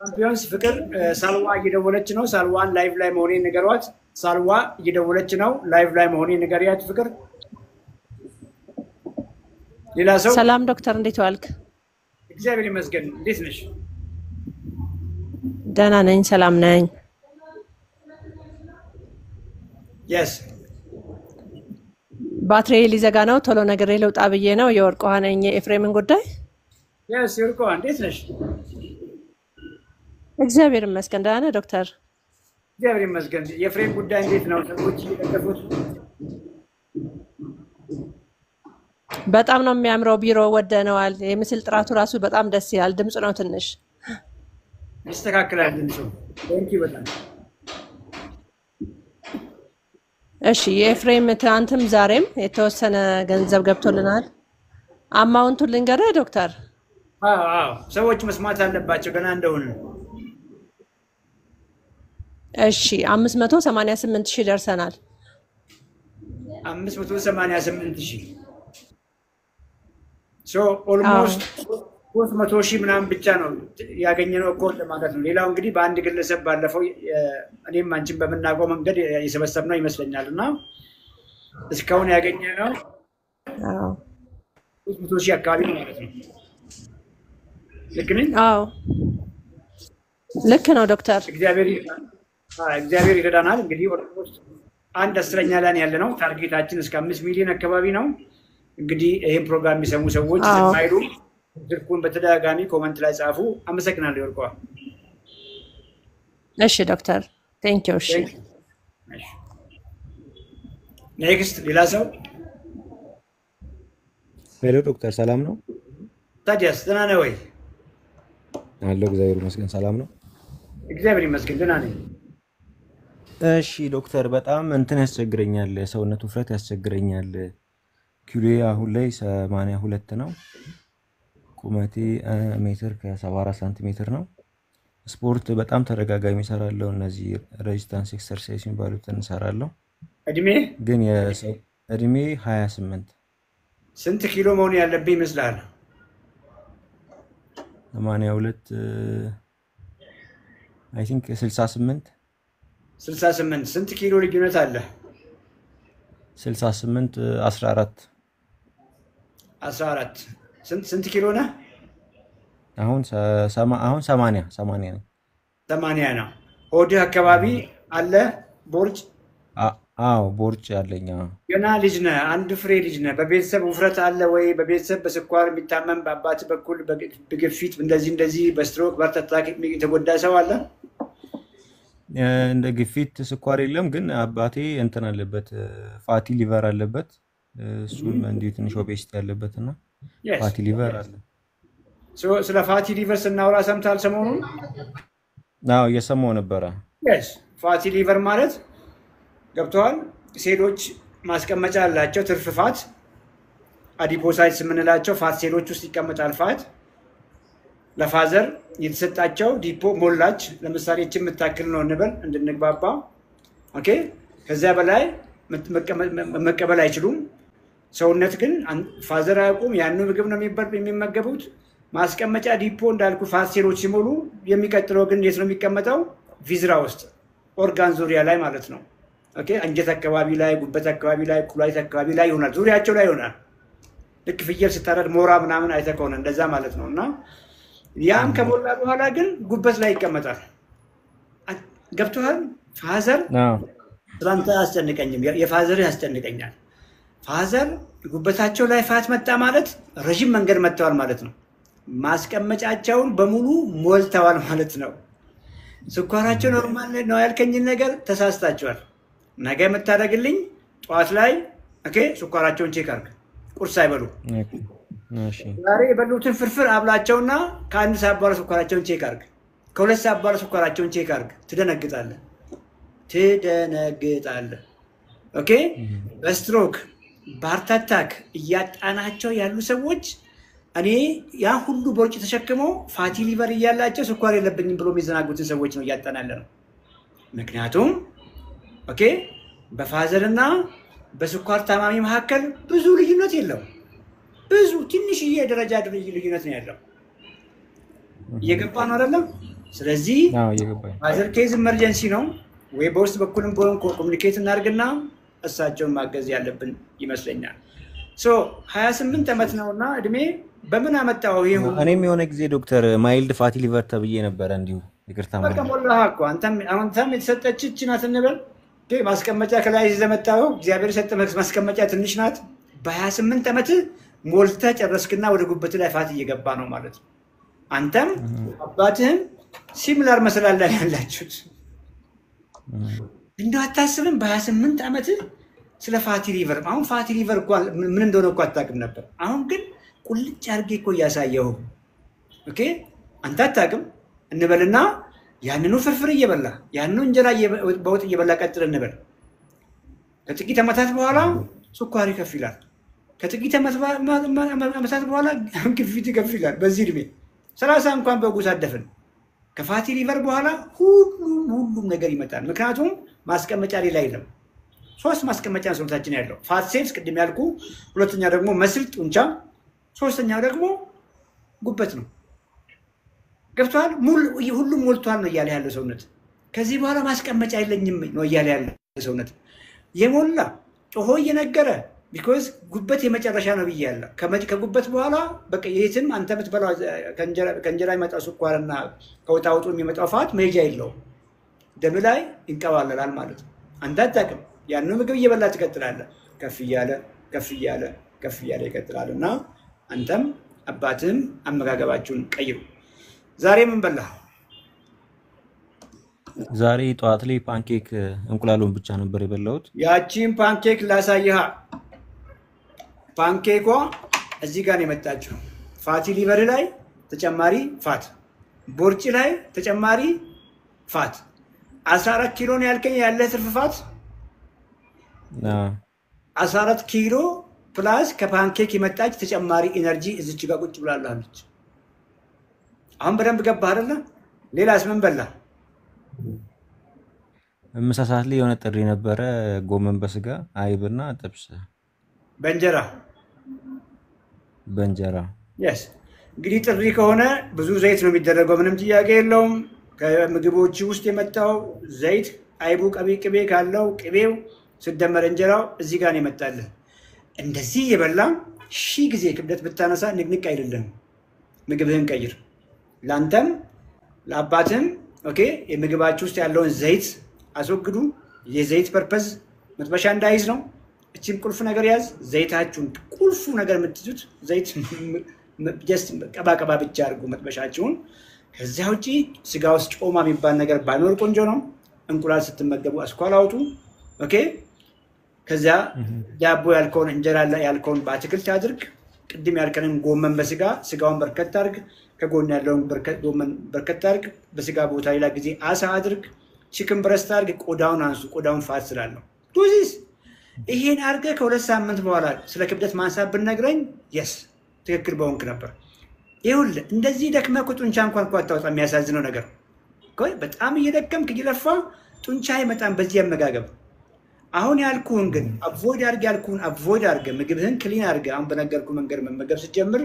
[SPEAKER 1] ቻምፒዮንስ ፍቅር ሳልዋ እየደወለች ነው። ሳልዋን ላይቭ ላይ መሆኔን ንገሯት። ሳልዋ እየደወለች ነው። ላይቭ ላይ መሆኔን ንገሪያት ፍቅር። ሌላ ሰው?
[SPEAKER 5] ሰላም ዶክተር፣ እንዴት ዋልክ?
[SPEAKER 1] እግዚአብሔር ይመስገን። እንዴት ነሽ?
[SPEAKER 5] ደህና ነኝ፣ ሰላም ነኝ።
[SPEAKER 1] የስ
[SPEAKER 5] ባትሪ ሊዘጋ ነው። ቶሎ ነግሬ ልውጣ ብዬ ነው። የወርቅ ውሃ ነኝ። የኤፍሬምን ጉዳይ
[SPEAKER 1] የስ የወርቅ ውሃ እንዴት ነሽ?
[SPEAKER 5] እግዚአብሔር ይመስገን ደህና ነህ ዶክተር?
[SPEAKER 1] እግዚአብሔር ይመስገን። የኤፍሬም ጉዳይ እንዴት ነው? ሰዎች እየደገፉት?
[SPEAKER 5] በጣም ነው የሚያምረው። ቢሮ ወደነዋል። የምስል ጥራቱ ራሱ በጣም ደስ ይላል። ድምጽ ነው ትንሽ
[SPEAKER 1] ይስተካከላል ድምፁ። ቴንኪ በጣም
[SPEAKER 5] እሺ የኤፍሬም ትናንትም ዛሬም የተወሰነ ገንዘብ ገብቶልናል። አማውንቱን ልንገርህ ዶክተር።
[SPEAKER 1] አዎ ሰዎች መስማት አለባቸው ገና እንደሆነ።
[SPEAKER 5] እሺ 588,000 ደርሰናል።
[SPEAKER 1] 588,000 ኦልሞስት 300,000 ምናምን ብቻ ነው ያገኘነው እኮ ማለት ነው። ሌላው እንግዲህ በአንድ ግለሰብ ባለፈው እኔም አንቺን በምናውቀው መንገድ የሰበሰብነው ይመስለኛል እና እስካሁን ያገኘነው 300,000 አካባቢ ነው ማለት ነው። ልክ ነኝ?
[SPEAKER 5] አዎ ልክ ነው ዶክተር።
[SPEAKER 1] እግዚአብሔር ይረዳናል። እንግዲህ ኦልሞስት 1/10 ላይ ያለ ነው። ታርጌታችን እስከ 5 ሚሊዮን አካባቢ ነው። እንግዲህ ይህን ፕሮግራም የሚሰሙ ሰዎች ዝማይሉ ስልኩን በተደጋጋሚ ኮመንት ላይ ጻፉ። አመሰግናለሁ ወርቋ።
[SPEAKER 5] እሺ ዶክተር ቴንክ ዩ። እሺ
[SPEAKER 1] ኔክስት ሌላ ሰው።
[SPEAKER 6] ሄሎ ዶክተር ሰላም ነው?
[SPEAKER 1] ታዲያስ ደህና ነህ ወይ?
[SPEAKER 6] አለሁ እግዚአብሔር ይመስገን ሰላም ነው።
[SPEAKER 1] እግዚአብሔር ይመስገን ደህና ነኝ።
[SPEAKER 6] እሺ ዶክተር በጣም እንትን ያስቸግረኛል፣ የሰውነት ውፍረት ያስቸግረኛል። ኪሎዬ አሁን ላይ 82 ነው። ቁመቴ ሜትር ከ74 ሳንቲሜትር ነው። ስፖርት በጣም ተደጋጋሚ እሰራለሁ። እነዚህ ሬዚስታንስ ኤክሰርሳይዝ የሚባሉትን እሰራለሁ። ግን የሰው እድሜ 28።
[SPEAKER 1] ስንት ኪሎ መሆን ያለብኝ ይመስላል?
[SPEAKER 6] 82 አይ ቲንክ 68
[SPEAKER 1] 68። ስንት ኪሎ ልዩነት አለ?
[SPEAKER 6] 68 14
[SPEAKER 1] 14 ስንት ኪሎ ነህ?
[SPEAKER 6] አሁን 80 ነው።
[SPEAKER 1] 80 ነው። ሆድህ አካባቢ አለ ቦርጭ?
[SPEAKER 6] አዎ ቦርጭ አለኝ።
[SPEAKER 1] ገና ልጅ ነህ፣ አንድ ፍሬ ልጅ ነህ። በቤተሰብ ውፍረት አለ ወይ? በቤተሰብ በስኳር የሚታመም በአባት በኩል በግፊት እንደዚህ በስትሮክ በርተታክ የተጎዳ ሰው አለ?
[SPEAKER 6] እንደ ግፊት ስኳር የለም፣ ግን አባቴ እንትን አለበት፣ ፋቲ ሊቨር አለበት። እሱም እንዲሁ ትንሽ ኦቤሲቲ ያለበትና ፋቲ ሊቨር አለ።
[SPEAKER 1] ስለ ፋቲ ሊቨር ስናወራ ሰምተሃል ሰሞኑን?
[SPEAKER 6] አዎ እየሰማሁ ነበረ።
[SPEAKER 1] ፋቲ ሊቨር ማለት ገብተዋል። ሴሎች ማስቀመጫ አላቸው፣ ትርፍ ፋት አዲፖሳይትስ የምንላቸው ፋት ሴሎች ውስጥ ይቀመጣል። ፋት ለፋዘር የተሰጣቸው ዲፖ ሞላች። ለምሳሌ እችን የምታክል ነው እንበል እንድንግባባ። ኦኬ። ከዚያ በላይ መቀበል አይችሉም። ሰውነት ግን ፋዘር አያውቁም። ያኑ ምግብ ነው የሚመገቡት። ማስቀመጫ ዲፖ እንዳልኩ ፋት ሴሎች ሲሞሉ የሚቀጥለው ግን የት ነው የሚቀመጠው? ቪዝራ ውስጥ ኦርጋን ዙሪያ ላይ ማለት ነው። ኦኬ። አንጀት አካባቢ ላይ፣ ጉበት አካባቢ ላይ፣ ኩላሊት አካባቢ ላይ ይሆናል። ዙሪያቸው ላይ ይሆናል። ልክ ፍየል ስታረድ ሞራ ምናምን አይተህ ከሆነ እንደዛ ማለት ነው። እና ያም ከሞላ በኋላ ግን ጉበት ላይ ይቀመጣል። ገብቶሃል? ፋዘር ስላንተ አያስጨንቀኝም፣ የፋዘር ያስጨንቀኛል። ፋዘር ጉበታቸው ላይ ፋት መጣ ማለት ረዥም መንገድ መጥተዋል ማለት ነው። ማስቀመጫቸውን በሙሉ ሞልተዋል ማለት ነው። ስኳራቸው ኖርማል ነው ያልከኝን ነገር ተሳስታችኋል። ነገ የምታደርግልኝ ጠዋት ላይ ኦኬ፣ ስኳራቸውን ቼክ አድርግ። ቁርስ አይበሉ። ዛሬ የበሉትን ፍርፍር አብላቸውና ከ1 ሰዓት በኋላ ስኳራቸውን ቼክ አድርግ። ከ2 ሰዓት በኋላ ስኳራቸውን ቼክ አድርግ። ትደነግጣለህ። ኦኬ። በስትሮክ በሃርት አታክ እያጣናቸው ያሉ ሰዎች እኔ ያ ሁሉ ቦርጭ ተሸክመው ፋቲ ሊቨር እያላቸው ስኳር የለብኝም ብሎ የሚዘናጉትን ሰዎች ነው እያጣን ያለ ነው። ምክንያቱም ኦኬ በፋዘርና በስኳር ታማሚ መካከል ብዙ ልዩነት የለው። ብዙ ትንሽዬ ደረጃ ልዩነት ነው ያለው። እየገባ ነው አይደለም? ስለዚህ ፋዘር ኬዝ ኢመርጀንሲ ነው ወይ በውስጥ በኩልም ቢሆን ኮሚኒኬት እናድርግና እሳቸውን ማገዝ ያለብን ይመስለኛል። 28 ዓመት ነውና እድሜ በምን አመጣው? ይሄ
[SPEAKER 6] እኔም የሆነ ጊዜ ዶክተር ማይልድ ፋቲ ሊቨር ተብዬ ነበረ። እንዲሁ ይቅርታ ማለት ነው።
[SPEAKER 1] ሞላህ እኮ አንተም የተሰጠች እቺ ናት እንበል። ማስቀመጫ ከላይ ይዘመጣው እግዚአብሔር የሰጠ ማስቀመጫ ትንሽ ናት። በ28 ዓመት ሞልተህ ጨረስክና ወደ ጉበት ላይ ፋት እየገባ ነው ማለት ነው። አንተም አባትህም ሲሚላር መሰላል ላይ ያላችሁት እንደው አታስብም? በ28 ዓመት ስለ ፋቲ ሊቨር አሁን ፋቲ ሊቨር እኮ ምን እንደሆነ እኮ አታውቅም ነበር። አሁን ግን ቁልጭ አድርጌ እኮ እያሳየሁ። ኦኬ አንተ አታውቅም እንበልና ያንኑ ፍርፍር እየበላ ያንኑ እንጀራ በወጥ እየበላ ቀጥል እንበል። ከጥቂት ዓመታት በኋላ ስኳር ይከፍላል ከጥቂት ዓመታት በኋላ ግፊት ይከፍላል በዚህ እድሜ 30 እንኳን በጉስ አደፍን ከፋቲ ሊቨር በኋላ ሁሉም ነገር ይመጣል ምክንያቱም ማስቀመጫ ሌላ የለም ሶስት ማስቀመጫ ሰውነታችን ያለው ፋት ሴልስ ቅድም ያልኩ ሁለተኛ ደግሞ መስል ጡንቻ ሶስተኛው ደግሞ ጉበት ነው ገብቷል ሁሉም ሞልቷል ነው ያለ ያለው ሰውነት ከዚህ በኋላ ማስቀመጫ አይለኝም ነው ያለ ያለው ሰውነት የሞላ ጮሆ እየነገረ because ጉበት የመጨረሻ ነው ብያለሁ ከጉበት በኋላ በቃ የትም አንተ ብትበላው ከእንጀራ ይመጣው ስኳርና ከወጣውጡ የሚመጣው ፋት መሄጃ የለውም ደም ላይ ይንቀባለላል ማለት ነው አንተ አታውቅም ያንን ምግብ እየበላ ትቀጥላለህ ከፍ እያለ ይቀጥላልና አንተም አባትም አመጋገባችሁን ቀይሩ ዛሬ ምን በላህ
[SPEAKER 6] ዛሬ ጧት ላይ ፓንኬክ እንቁላሉን ብቻ ነበር የበላሁት
[SPEAKER 1] ያቺን ፓንኬክ ላሳይሃ ፓንኬኳ እዚህ ጋር ነው የመጣችው ፋቲ ሊቨር ላይ ተጨማሪ ፋት ቦርጭ ላይ ተጨማሪ ፋት 14 ኪሎ ነው ያልከኝ ያለ ትርፍ ፋት 14 ኪሎ ፕላስ ከፓንኬክ የመጣች ተጨማሪ ኤነርጂ እዚች ጋር ቁጭ ብላለች አሁን በደንብ ገባህ አይደለ ሌላስ ምን በላ
[SPEAKER 6] ምሳ ሰዓት ላይ የሆነ ጥሪ ነበረ ጎመን በስጋ አይብና ጥብስ በእንጀራ
[SPEAKER 1] yes እንግዲህ ጥሪ ከሆነ ብዙ ዘይት ነው የሚደረገው ምንም ጥያቄ የለውም ከምግቦች ውስጥ የመጣው ዘይት አይቡ ቅቤ ካለው ቅቤው ሲደመር እንጀራው እዚህ ጋር ነው የመጣለ እንደዚህ የበላ ሺ ጊዜ ክብደት ብታነሳ ንቅንቅ አይደለም ምግብህን ቀይር ላንተም ለአባትም ኦኬ የምግባችሁ ውስጥ ያለውን ዘይት አስወግዱ የዘይት ፐርፐዝ መጥበሻ እንዳይዝ ነው እቺን ቁልፍ ነገር ያዝ ዘይታችሁን ቁልፉ ነገር የምትይዙት ዘይት just ቀባቀባ ብቻ አድርጉ መጥበሻችሁን ከዚያ ውጪ ስጋ ውስጥ ጮማ የሚባል ነገር ባይኖር ቆንጆ ነው እንቁላል ስትመገቡ አስኳል አውጡ ኦኬ ከዚያ ዳቦ ያልከውን እንጀራ ያልከውን በአትክልት አድርግ ቅድም ያልከንን ጎመን በስጋ ስጋውን በርከት አድርግ ከጎን ያለውን ጎመን በርከት አድርግ በስጋ ቦታ ሌላ ጊዜ አሳ አድርግ ቺክን ብረስት አድርግ ቆዳውን አንሱ ቆዳውን ፋት ስላለው ዱዚስ ይሄን አድርገ ከሁለት ሳምንት በኋላ ስለ ክብደት ማንሳት ብነግረኝ yes ትክክል በሆንክ ነበር ይሁን እንደዚህ ደክመህ ጡንቻ እንኳን አታወጣ የሚያሳዝነው ነገር ቆይ በጣም እየደከምክ እየለፋ ጡንቻ አይመጣም በዚህ አመጋገብ አሁን ያልኩን ግን አቮይድ አድርገ ምግብህን ክሊን አድርገ አሁን በነገርኩ መንገድ መመገብ ስትጀምር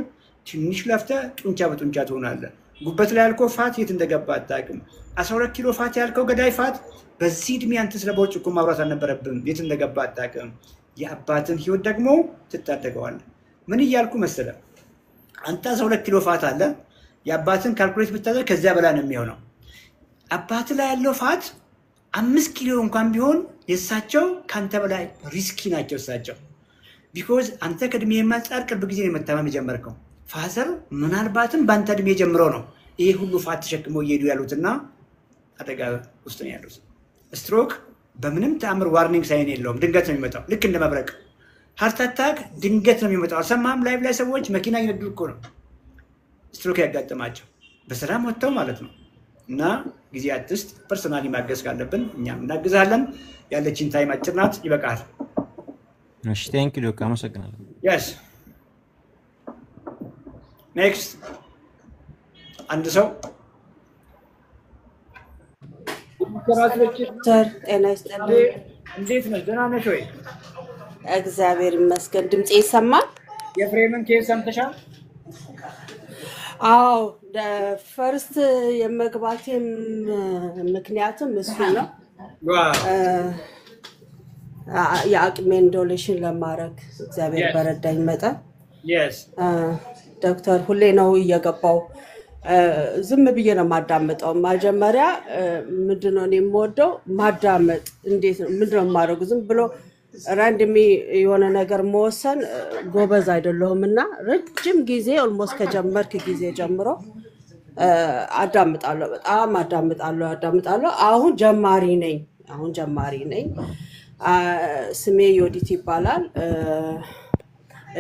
[SPEAKER 1] ትንሽ ለፍተ ጡንቻ በጡንቻ ትሆናለህ ጉበት ላይ ያልከው ፋት የት እንደገባ አታውቅም 12 ኪሎ ፋት ያልከው ገዳይ ፋት በዚህ እድሜ አንተ ስለቦጭ እኮ ማውራት አልነበረብህም የት እንደገባ አታውቅም የአባትን ህይወት ደግሞ ትታደገዋለህ ምን እያልኩ መሰለ አንተ 12 ኪሎ ፋት አለ የአባትን ካልኩሌት ብታደርግ ከዚያ በላይ ነው የሚሆነው አባት ላይ ያለው ፋት 5 ኪሎ እንኳን ቢሆን የሳቸው ካንተ በላይ ሪስኪ ናቸው እሳቸው because አንተ ከእድሜ የማንጻር ቅርብ ጊዜ ነው መታመም የጀመርከው ፋዘር ምናልባትም ባንተ እድሜ ጀምሮ ነው ይሄ ሁሉ ፋት ተሸክመው እየሄዱ ያሉትና አደጋ ውስጥ ነው ያሉት ስትሮክ በምንም ተአምር ዋርኒንግ ሳይን የለውም ድንገት ነው የሚመጣው ልክ እንደ መብረቅ ሃርት አታክ ድንገት ነው የሚመጣው ሰማም ላይቭ ላይ ሰዎች መኪና ይነዱ እኮ ነው ስትሮክ ያጋጥማቸው በሰላም ወጥተው ማለት ነው እና ጊዜ አትስጥ ፐርሰናሊ ማገዝ ካለብን እኛም እናግዛለን ያለችን ታይም አጭር ናት ይበቃል
[SPEAKER 6] እሺ ቴንክ ዩ ዶክተር አመሰግናለሁ
[SPEAKER 1] yes next አንድ ሰው
[SPEAKER 7] ዶክተር ጤና ይስጥልኝ
[SPEAKER 1] እንዴት ነሽ ደህና ነሽ ወይ
[SPEAKER 7] እግዚአብሔር ይመስገን ድምጼ ይሰማል
[SPEAKER 1] የፍሬምን ኬስ ሰምተሻል
[SPEAKER 7] አዎ ፈርስት የመግባቴም ምክንያቱም እሱ ነው የአቅሜን ዶኔሽን ለማድረግ እግዚአብሔር በረዳኝ መጠን
[SPEAKER 1] yes
[SPEAKER 7] ዶክተር ሁሌ ነው እየገባው ዝም ብዬ ነው ማዳመጠው መጀመሪያ ምንድነው እኔ የምወደው ማዳመጥ እንዴት ነው ምንድነው ማድረግ ዝም ብሎ ራንድሚ የሆነ ነገር መወሰን ጎበዝ አይደለሁምና ረጅም ጊዜ ኦልሞስት ከጀመርክ ጊዜ ጀምሮ አዳምጣለሁ በጣም አዳምጣለሁ አሁን ጀማሪ ነኝ ስሜ ዮዲት ይባላል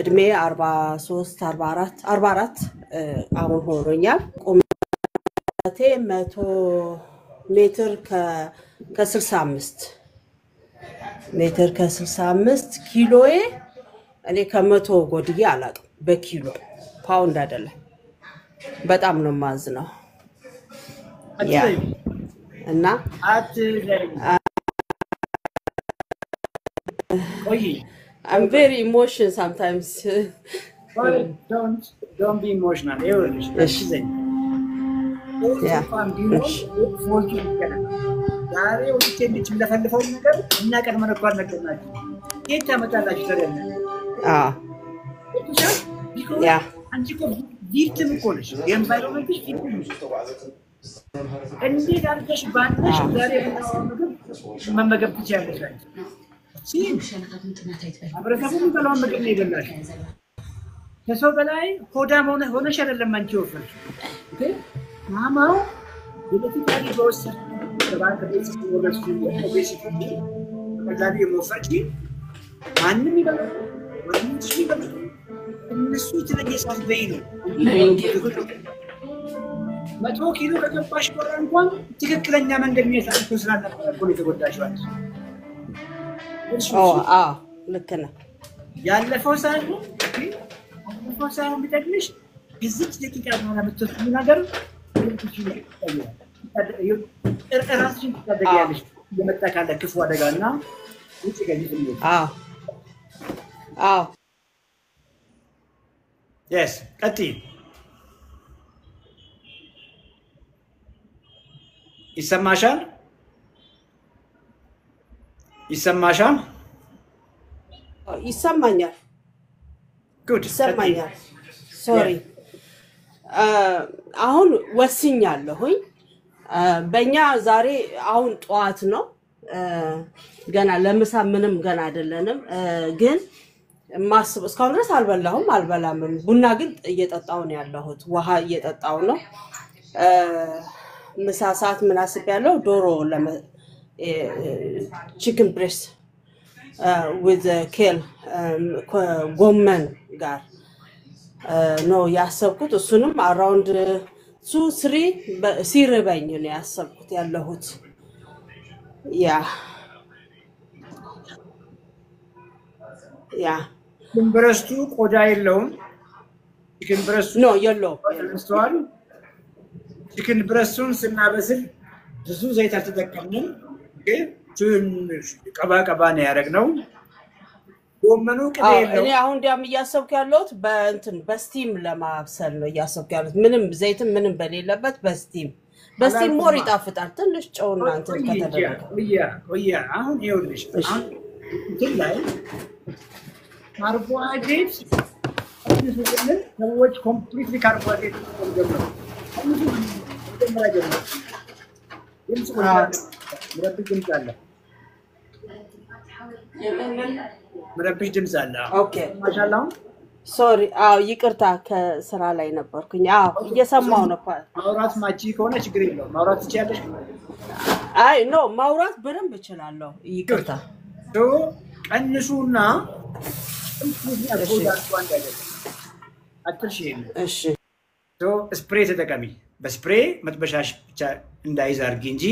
[SPEAKER 7] እድሜ 43 44 አሁን ሆኖኛል ቁመቴ 100 ሜትር ከ65 ሜትር ከ65 ኪሎዬ እኔ ከመቶ ጎድዬ አላውቅም በኪሎ ፓውንድ አይደለም በጣም ነው ማዝነው ያ እና I'm very emotional sometimes.
[SPEAKER 1] Well, don't be emotional. Yeah.
[SPEAKER 7] Yeah.
[SPEAKER 1] Victim college. The environment is victim. And these are just bad. See, አብረታውን በላውን መገኘ ይደላል ከሰው በላይ ሆዳም ሆነሽ አይደለም አንቺ ወፍር ማማው ዲሊቲካሊ ጎስ ከባንክ ቤት ወለስ ኦቤሲቲ ወላዲ ሞፈቂ ማንንም ይበላል ወንድም ይበላል እነሱ ተለየሳት በይኑ 100 ኪሎ ከገባሽ በኋላ እንኳን ትክክለኛ መንገድ የሚያሳልፉ ስላልነበረ እኮ የተጎዳሽው አንቺ
[SPEAKER 7] ልክ ነው
[SPEAKER 1] ያለፈው ሳይሆን ቢጠቅምሽ እዚህ ደቂቃ በኋላ የምትወስጂው ነገር ራስሽን ትታደጊያለሽ የመጣ ካለ ክፉ አደጋና ውጭ ገዢ ትልኝ yes ቀጥይ ይሰማሻል
[SPEAKER 7] ይሰማኛል
[SPEAKER 1] good
[SPEAKER 7] ይሰማኛል ሶሪ አሁን ወስኛለሁኝ በእኛ ዛሬ አሁን ጧት ነው ገና ለምሳ ምንም ገና አይደለንም ግን ማስብ እስካሁን ድረስ አልበላም ቡና ግን እየጠጣው ነው ያለሁት ውሃ እየጠጣው ነው ምሳ ሰዓት ምን አስቤያለሁ ዶሮ chicken breast with kale ጎመን ጋር ነው ያሰብኩት እሱንም around 2-3 ሲርበኝ ነው ያሰብኩት ያለሁት ያ
[SPEAKER 1] ብረስቱ ቆዳ የለውም chicken breast
[SPEAKER 7] ነው የለው
[SPEAKER 1] ተስተዋል chicken breastን ስናበስል ብዙ ዘይት አልተጠቀምንም ግን ትንሽ ቀባ ነው ያደረግነው ጎመኑ ቅቤ ነው
[SPEAKER 7] እኔ አሁን ዲያም እያሰብኩ ያለሁት በስቲም ለማብሰል ነው እያሰብኩ ያለሁት ምንም ዘይትም ምንም በሌለበት በስቲም ሞር ይጣፍጣል ትንሽ ጨውና እንትን ከተደረገ
[SPEAKER 1] ወያ አሁን ይኸውልሽ እንትን ላይ ካርቦሃይድሬት ሰዎች ኮምፕሊትሊ ካርቦሃይድሬት ጀምረው ምረብሽ ድምጽ አለ
[SPEAKER 7] ኦኬ
[SPEAKER 1] ማሻአላህ
[SPEAKER 7] ሶሪ ይቅርታ ከስራ ላይ ነበርኩኝ እየሰማው ነው
[SPEAKER 1] ማውራት ማቺ ከሆነ ችግር የለውም ማውራት ትችያለሽ
[SPEAKER 7] አይ ኖ ማውራት በደንብ እችላለሁ ይቅርታ
[SPEAKER 1] ቀንሱና እሺ ስፕሬ ተጠቀሚ በስፕሬ መጥበሻሽ ብቻ እንዳይዝ አድርጊ እንጂ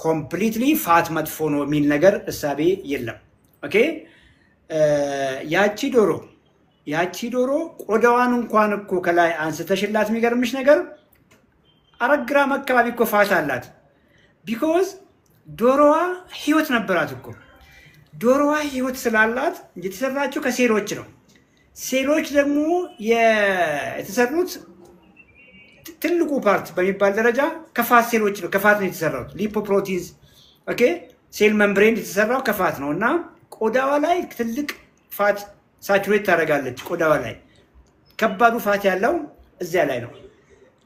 [SPEAKER 1] ኮምፕሊትሊ ፋት መጥፎ ነው የሚል ነገር እሳቤ የለም ኦኬ ያቺ ዶሮ ቆዳዋን እንኳን እኮ ከላይ አንስተሽላት የሚገርምሽ ነገር አረግራም አካባቢ እኮ ፋት አላት ቢኮዝ ዶሮዋ ህይወት ነበራት እኮ ዶሮዋ ህይወት ስላላት የተሰራችው ከሴሎች ነው ሴሎች ደግሞ የተሰሩት ትልቁ ፓርት በሚባል ደረጃ ከፋት ሴሎች ነው ከፋት ነው የተሰራው ሊፖፕሮቲንስ ኦኬ ሴል መምብሬን የተሰራው ከፋት ነውና ቆዳዋ ላይ ትልቅ ፋት ሳቹሬት ታደርጋለች ቆዳዋ ላይ ከባዱ ፋት ያለው እዚያ ላይ ነው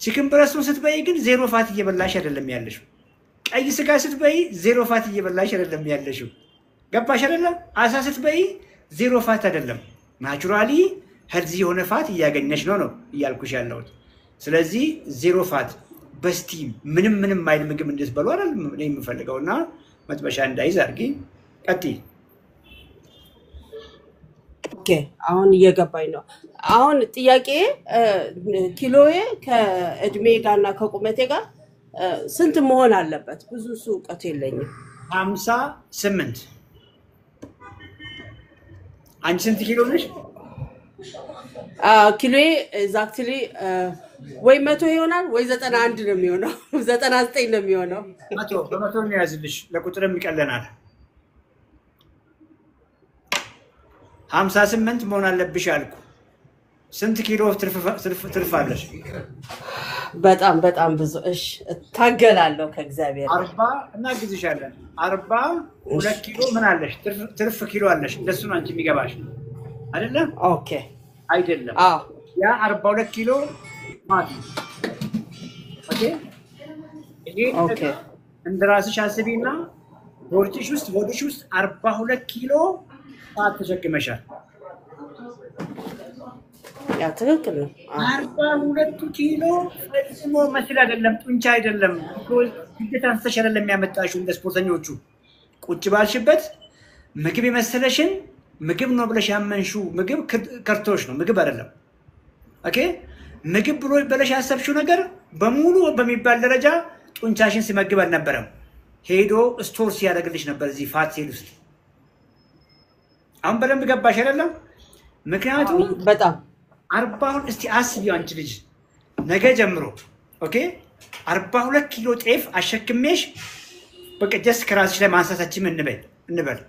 [SPEAKER 1] chicken breast ስትበይ ግን ዜሮ ፋት እየበላሽ አይደለም ያለሽው ቀይ ስጋ ስትበይ ዜሮ ፋት እየበላሽ አይደለም ያለሽው ገባሽ አይደለም አሳ ስትበይ ዜሮ ፋት አይደለም ናቹራሊ ሄልዚ የሆነ ፋት እያገኘሽ ነው እያልኩሽ ያለሁት ስለዚህ ዜሮ ፋት በስቲም ምንም ማይል ምግብ እንደስበሉ አይደል እኔ የምፈልገውና መጥበሻ እንዳይዝ አድርጊ ቀጥይ
[SPEAKER 7] ኦኬ አሁን እየገባኝ ነው አሁን ጥያቄ ኪሎዬ ከእድሜ ጋርና ከቁመቴ ጋር ስንት መሆን አለበት ብዙ ሱቀት የለኝም
[SPEAKER 1] 58 አንቺ ስንት ኪሎ ነሽ?
[SPEAKER 7] ኪሎዬ ኤግዛክትሊ ወይ 100 ይሆናል ወይ 91 ነው የሚሆነው 99 ነው የሚሆነው።
[SPEAKER 1] በመቶ ነው ያዝልሽ፣ ለቁጥርም ይቀለናል። 58 መሆን አለብሽ አልኩ። ስንት ኪሎ ትርፍ አለሽ?
[SPEAKER 7] በጣም ብዙ። እሺ ታገላለሁ ከእግዚአብሔር
[SPEAKER 1] 40 እናግዝሻለን። 42 ኪሎ ምን አለሽ? ትርፍ ኪሎ አለሽ። እንደሱ ነው አንቺ የሚገባሽ አይደለ?
[SPEAKER 7] ኦኬ
[SPEAKER 1] አይደለም። ያ 42 ኪሎ ማለት ነው። ኦኬ እንደራስሽ አስቢና ቦርጭሽ ውስጥ ሆድሽ ውስጥ 42 ኪሎ ፋት ተሸክመሻል።
[SPEAKER 7] ያ ትክክል ነው።
[SPEAKER 1] 42 ኪሎ ፈጽሞ መስል አይደለም፣ ጡንቻ አይደለም። ግዴታ አንስተሽ አይደለም የሚያመጣሽው። እንደ ስፖርተኞቹ ቁጭ ባልሽበት ምግብ የመሰለሽን ምግብ ነው ብለሽ ያመንሽው ምግብ ከርቶሽ ነው፣ ምግብ አይደለም። ኦኬ ምግብ ብሎ በለሽ ያሰብሽው ነገር በሙሉ በሚባል ደረጃ ጡንቻሽን ሲመግብ አልነበረም። ሄዶ ስቶር ሲያደርግልሽ ነበር እዚህ ፋት ሴል ውስጥ። አሁን በደንብ ገባሽ አይደለም? ምክንያቱም
[SPEAKER 7] በጣም
[SPEAKER 1] 40 እስቲ አስቢው አንቺ ልጅ ነገ ጀምሮ ኦኬ 42 ኪሎ ጤፍ አሸክሜሽ በቃ ጀስት ከራስሽ ላይ ማንሳታችን እንበል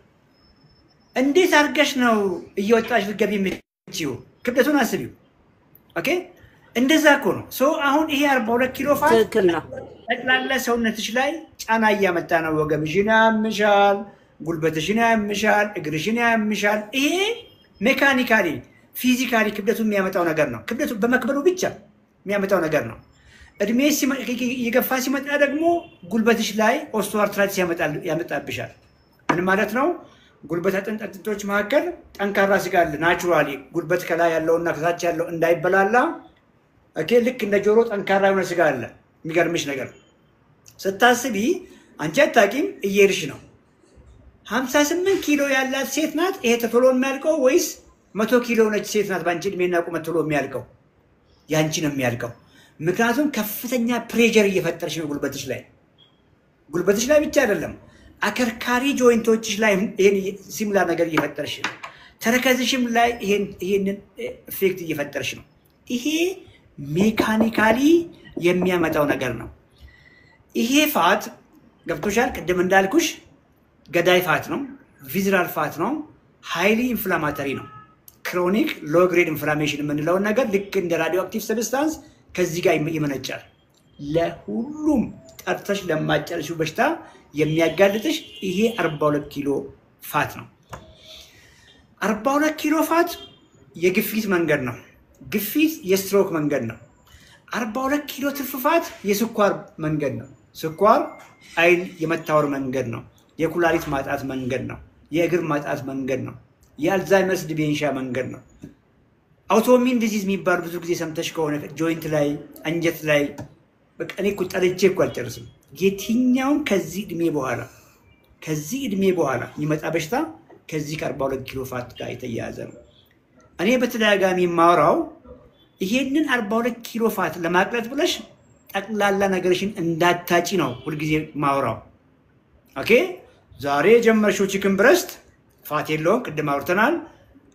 [SPEAKER 1] እንዴት አድርገሽ ነው እየወጣሽ ልትገቢ የምትችይው? ክብደቱን አስቢው። ኦኬ እንደዛ እኮ ነው። አሁን ይሄ 42 ኪሎ ፋት ጠቅላላ ሰውነትሽ ላይ ጫና እያመጣ ነው። ወገብሽን ያምሻል፣ ጉልበትሽን ያምሻል፣ እግርሽን ያምሻል። ይሄ ሜካኒካሊ ፊዚካሊ ክብደቱ የሚያመጣው ነገር ነው። ክብደቱ በመክበዱ ብቻ የሚያመጣው ነገር ነው። እድሜ እየገፋ ሲመጣ ደግሞ ጉልበትሽ ላይ ኦስቲዮአርትራይቲስ ያመጣብሻል። ምን ማለት ነው? ጉልበት አጥንቶች መካከል ጠንካራ ስጋ አለ። ናቹራሊ ጉልበት ከላይ ያለውና ከታች ያለው እንዳይበላላ ኦኬ ልክ እንደ ጆሮ ጠንካራ የሆነ ስጋ አለ። የሚገርምሽ ነገር ስታስቢ አንቺ አታውቂም፣ እየሄድሽ ነው። 58 ኪሎ ያላት ሴት ናት ይሄ ቶሎ የሚያልቀው ወይስ 100 ኪሎ ነች ሴት ናት በአንቺ እድሜና ቁመት ቶሎ የሚያልቀው? ያንቺ ነው የሚያልቀው። ምክንያቱም ከፍተኛ ፕሬሸር እየፈጠርሽ ነው ጉልበትሽ ላይ ብቻ አይደለም፣ አከርካሪ ጆይንቶችሽ ላይ ይሄን ሲሚላር ነገር እየፈጠርሽ ነው። ተረከዝሽም ላይ ይሄንን ኢፌክት እየፈጠርሽ ነው። ይሄ ሜካኒካሊ የሚያመጣው ነገር ነው። ይሄ ፋት ገብቶሻል? ቅድም እንዳልኩሽ ገዳይ ፋት ነው፣ ቪዝራል ፋት ነው፣ ሃይሊ ኢንፍላማተሪ ነው። ክሮኒክ ሎ ግሬድ ኢንፍላሜሽን የምንለውን ነገር ልክ እንደ ራዲዮ አክቲቭ ሰብስታንስ ከዚህ ጋር ይመነጫል። ለሁሉም ጠርተሽ ለማጨርሽው በሽታ የሚያጋልጥሽ ይሄ 42 ኪሎ ፋት ነው። 42 ኪሎ ፋት የግፊት መንገድ ነው። ግፊት የስትሮክ መንገድ ነው። 42 ኪሎ ትርፍ ፋት የስኳር መንገድ ነው። ስኳር አይን የመታወር መንገድ ነው። የኩላሊት ማጣት መንገድ ነው። የእግር ማጣት መንገድ ነው። የአልዛይመርስ ዲሜንሻ መንገድ ነው። አውቶሚን ዲዚዝ የሚባሉ ብዙ ጊዜ ሰምተሽ ከሆነ ጆይንት ላይ አንጀት ላይ በቃ እኔ እኮ ጠልቼ እኮ አልጨርስም። የትኛውም ከዚህ እድሜ በኋላ የሚመጣ በሽታ ከዚህ ከ42 ኪሎ ፋት ጋር የተያያዘ ነው። እኔ በተደጋጋሚ የማወራው ይሄንን 42 ኪሎ ፋት ለማቅለጥ ብለሽ ጠቅላላ ነገርሽን እንዳታጪ ነው ሁልጊዜ ማወራው። ኦኬ ዛሬ የጀመርሽው ቺክን ብረስት ፋት የለውም፣ ቅድም አውርተናል።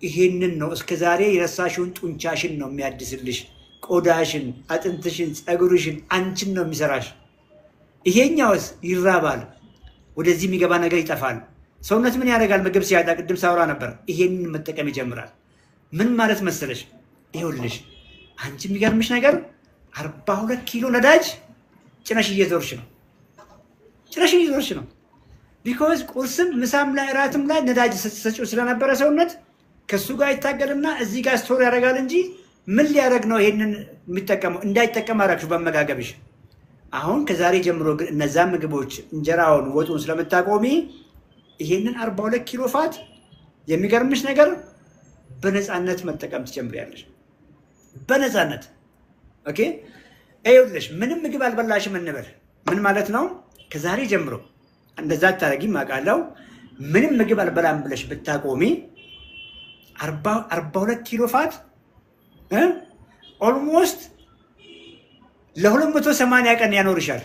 [SPEAKER 1] ይሄንን ነው እስከዛሬ የረሳሽውን ጡንቻሽን ነው የሚያድስልሽ። ቆዳሽን፣ አጥንትሽን፣ ፀጉርሽን አንቺን ነው የሚሰራሽ። ይሄኛውስ ይራባል፣ ወደዚህ የሚገባ ነገር ይጠፋል። ሰውነት ምን ያደርጋል? ምግብ ሲያጣ ቅድም ሳውራ ነበር። ይሄንን መጠቀም ይጀምራል። ምን ማለት መሰለሽ? ይኸውልሽ አንቺ የሚገርምሽ ነገር 42 ኪሎ ነዳጅ ጭነሽ እየዞርሽ ነው። ቢኮዝ ቁርስም ምሳም ላይ እራትም ላይ ነዳጅ ሰጪው ስለነበረ ሰውነት ከሱ ጋር ይታገልና እዚህ ጋር ስቶር ያደርጋል እንጂ ምን ሊያደርግ ነው ይሄንን የሚጠቀመው? እንዳይጠቀም አደረግሽው በመጋገብሽ። አሁን ከዛሬ ጀምሮ ግን እነዛ ምግቦች እንጀራውን፣ ወጡን ስለምታቆሚ ይሄንን 42 ኪሎ ፋት የሚገርምሽ ነገር በነፃነት መጠቀም ትጀምሪያለሽ። በነፃነት ኦኬ። ይኸውልሽ ምንም ምግብ አልበላሽም እንበል። ምን ማለት ነው? ከዛሬ ጀምሮ እንደዛ አታረጊም አውቃለሁ። ምንም ምግብ አልበላም ብለሽ ብታቆሚ 42 ኪሎ ፋት ኦልሞስት ለ280 ቀን ያኖርሻል።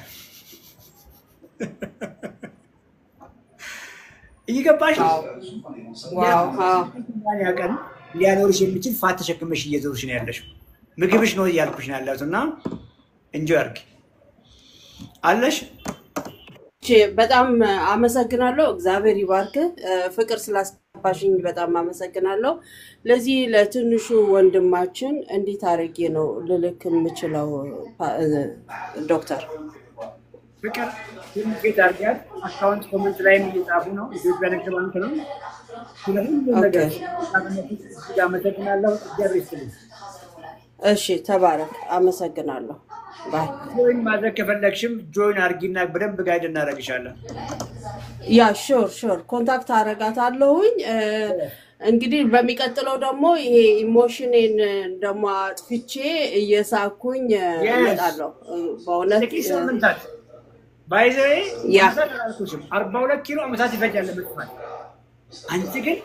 [SPEAKER 1] እየገባሽ
[SPEAKER 7] ዋው
[SPEAKER 1] ያቀን ሊያኖርሽ የሚችል ፋት ተሸክመሽ እየዞርሽ ነው ያለሽው ምግብሽ ነው እያልኩሽ ነው ያለሁትና እንጆይ አድርጊ አለሽ
[SPEAKER 7] በጣም አመሰግናለሁ እግዚአብሔር ይባርክ ፍቅር ስላስባሽኝ በጣም አመሰግናለሁ ለዚህ ለትንሹ ወንድማችን እንዴት አርጌ ነው ልልክ የምችለው ዶክተር
[SPEAKER 1] ፍቅር የምትሄድ አርጋት አካውንት ኮሜንት ላይ እየጻፉ ነው ኢትዮጵያ ንግድ ባንክ ነው ሁሉም ነገር አመሰግናለሁ እግዚአብሔር ይስጥልኝ
[SPEAKER 7] እሺ ተባረክ አመሰግናለሁ ባይ
[SPEAKER 1] ጆይን ማድረግ ከፈለግሽም ጆይን አርጊና በደንብ ጋይድ እናደርግሻለን
[SPEAKER 7] ያ ሹር ኮንታክት አረጋታለሁኝ እንግዲህ በሚቀጥለው ደግሞ ይሄ ኢሞሽኔን ደግሞ አጥፍቼ እየሳኩኝ እመጣለሁ በእውነት
[SPEAKER 1] ባይዘይ
[SPEAKER 7] ያ
[SPEAKER 1] 42 ኪሎ አመታት ይፈጃል ለመጥፋት አንቺ ግን